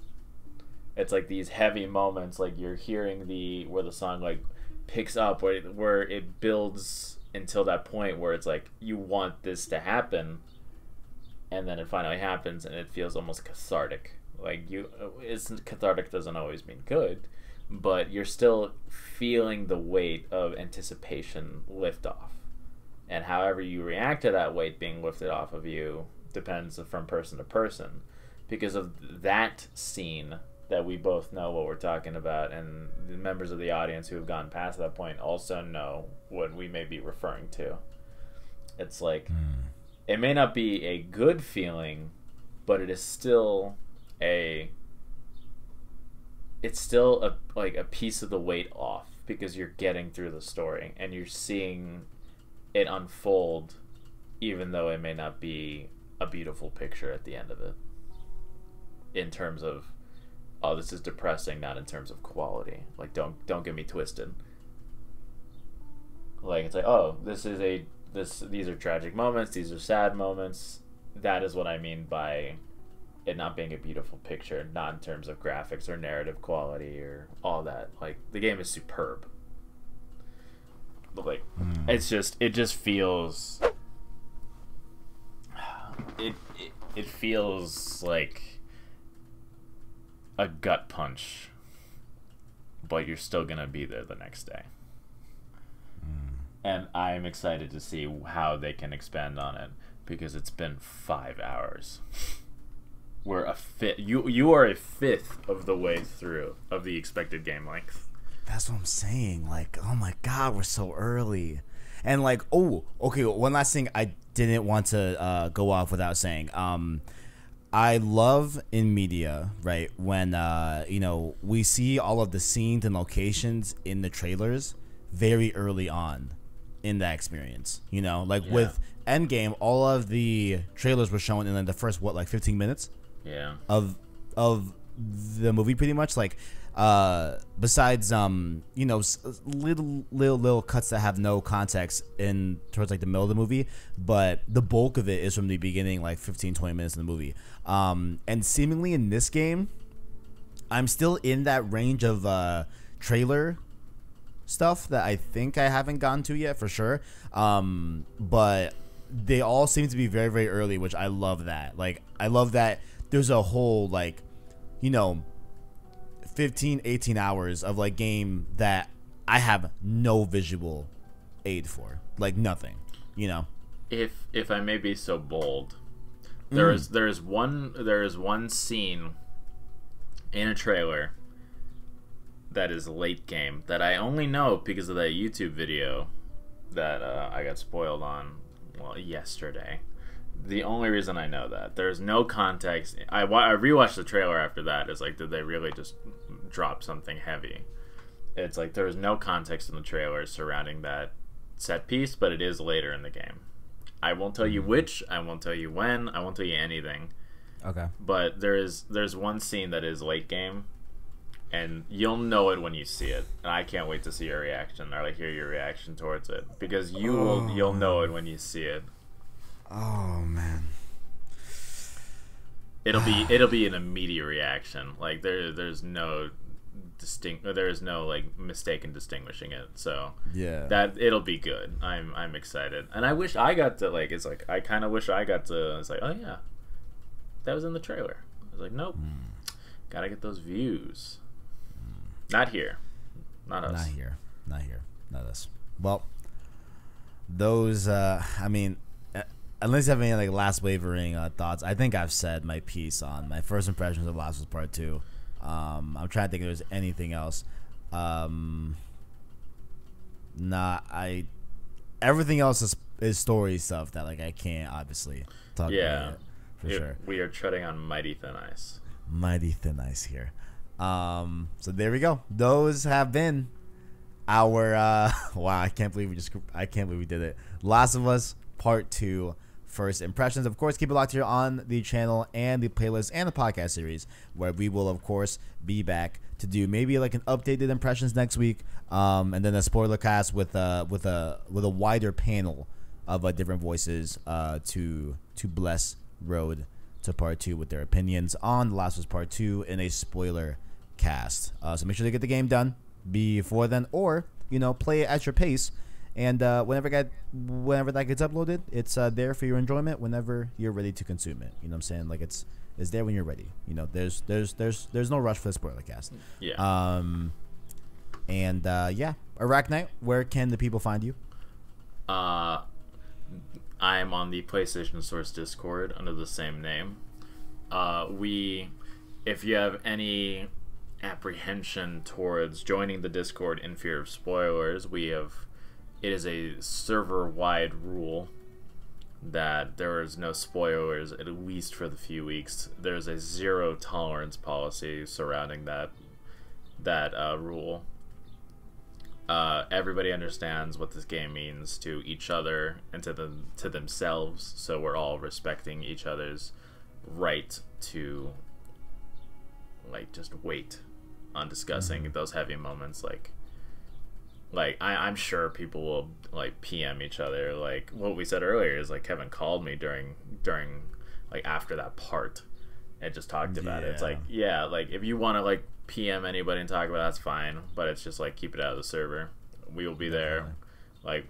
It's like these heavy moments, like you're hearing where the song like picks up, where it builds until that point where it's like you want this to happen, and then it finally happens, and it feels almost cathartic. Like it's cathartic doesn't always mean good, but you're still feeling the weight of anticipation lift off. And however you react to that weight being lifted off of you depends from person to person. Because of that scene that we both know what we're talking about, and the members of the audience who have gone past that point also know what we may be referring to. It's like, it may not be a good feeling, but it is still it's still a piece of the weight off, because you're getting through the story and you're seeing it unfold, even though it may not be a beautiful picture at the end of it, in terms of, oh, this is depressing, not in terms of quality. Like, don't get me twisted. Like, it's like, oh, these are tragic moments, these are sad moments. That is what I mean by it not being a beautiful picture, not in terms of graphics or narrative quality or all that. Like, the game is superb. But like, it just feels it feels like a gut punch, but you're still gonna be there the next day. And I'm excited to see how they can expand on it, because it's been 5 hours. We're you are a fifth of the way through of the expected game length. That's what I'm saying. Like, oh my god, we're so early. And like, oh, okay, one last thing I didn't want to go off without saying. I love in media, right, when we see all of the scenes and locations in the trailers very early on in that experience. You know, like with Endgame, all of the trailers were shown in like the first 15 minutes of the movie, pretty much. Like, besides little cuts that have no context in towards like the middle of the movie, but the bulk of it is from the beginning, like 15-20 minutes in the movie. And seemingly in this game, I'm still in that range of trailer stuff that I think I haven't gotten to yet for sure. But they all seem to be very, very early, which I love that. Like, I love that there's a whole 15-18 hours of like game that I have no visual aid for, like nothing, you know. If I may be so bold, there is one scene in a trailer that is late game that I only know because of that YouTube video that I got spoiled on, well, yesterday. The only reason I know that, there's no context. I rewatched the trailer after that. It's like, did they really just drop something heavy? It's like there's no context in the trailer surrounding that set piece, but it is later in the game. I won't tell you which, I won't tell you when, I won't tell you anything. Okay. But there's one scene that is late game, and you'll know it when you see it. And I can't wait to see your reaction, or like hear your reaction towards it, because you'll know it when you see it. Oh man. It'll be an immediate reaction. Like there's no like mistake in distinguishing it. So yeah, that it'll be good. I'm excited, and I wish I got to like. It's like I kind of wish I got to. It's like, oh yeah, that was in the trailer. I was like, nope, gotta get those views. Not here, not us. Not here, not us. Well, those. I mean, unless you have any like last wavering thoughts, I think I've said my piece on my first impressions of Last of Us Part 2. I'm trying to think if there's anything else. Everything else is story stuff that like I can't obviously talk about it, for sure. We are treading on mighty thin ice. Mighty thin ice here. So there we go. Those have been our wow, I can't believe we did it. Last of Us Part 2 first impressions. Of course, keep it locked here on the channel and the playlist and the podcast series, where we will of course be back to do maybe like an updated impressions next week, and then a spoiler cast with a wider panel of different voices to bless Road to Part 2 with their opinions on The Last of Us Part 2 in a spoiler cast. So make sure to get the game done before then, or play it at your pace. And whenever that gets uploaded, it's there for your enjoyment whenever you're ready to consume it. You know what I'm saying? Like it's there when you're ready. There's no rush for the spoiler cast. Yeah. Yeah, Arachnite, where can the people find you? I am on the PlayStation Source Discord under the same name. If you have any apprehension towards joining the Discord in fear of spoilers, it is a server-wide rule that there is no spoilers, at least for the few weeks. There's a zero tolerance policy surrounding that rule. Everybody understands what this game means to each other and to themselves, so we're all respecting each other's right to like just wait on discussing those heavy moments. I'm sure people will like PM each other. Like what we said earlier is like Kevin called me during like after that part and just talked about it. It's like, yeah, like if you want to like PM anybody and talk about it, that's fine, but it's just like keep it out of the server. We will be there. Like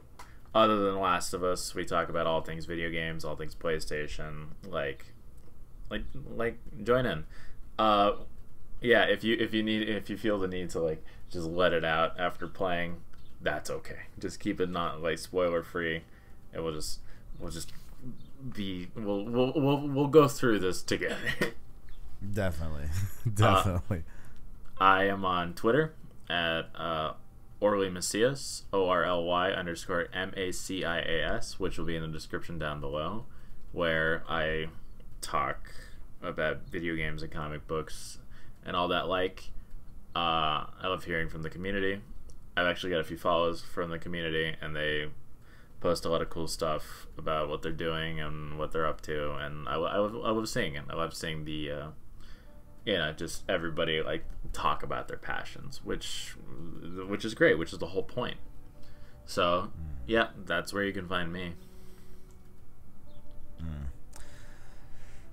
other than Last of Us, we talk about all things video games, all things PlayStation. Like join in. Yeah, if you feel the need to like just let it out after playing, that's okay. Just keep it not like spoiler free, and we'll go through this together. Definitely. I am on Twitter at Orly Macias, ORLY_MACIAS, which will be in the description down below, where I talk about video games and comic books and all that. I love hearing from the community. I've actually got a few follows from the community, and they post a lot of cool stuff about what they're doing and what they're up to, and I love seeing it. I love seeing the just everybody like talk about their passions, which is great, which is the whole point. So yeah, that's where you can find me.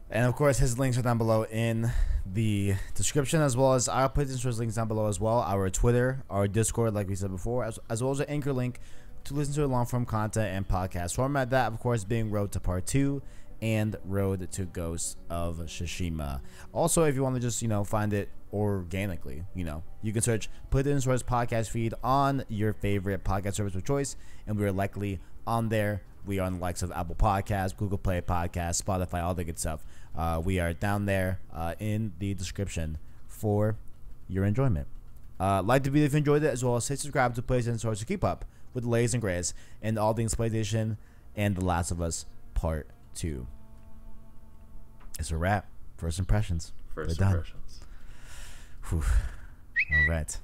And of course, his links are down below in the description, as well as I'll put his links down below as well. Our Twitter, our Discord, like we said before, as well as an Anchor link to listen to long form content and podcast format. That, of course, being Road to Part 2 and Road to Ghost of Tsushima. Also, if you want to just find it organically. You can search Put It In Source podcast feed on your favorite podcast service of choice, and we are likely on there. We are on the likes of Apple Podcasts, Google Play Podcasts, Spotify, all the good stuff. We are down there in the description for your enjoyment. Like the video if you enjoyed it, as well as hit subscribe to PlayStation Source to keep up with the latest and greatest and all things PlayStation and The Last of Us Part 2. It's a wrap. First impressions. First impressions. All right.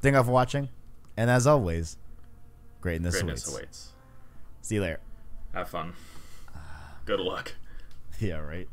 Thank you all for watching. And as always, greatness awaits. See you later. Have fun. Good luck. Yeah, right.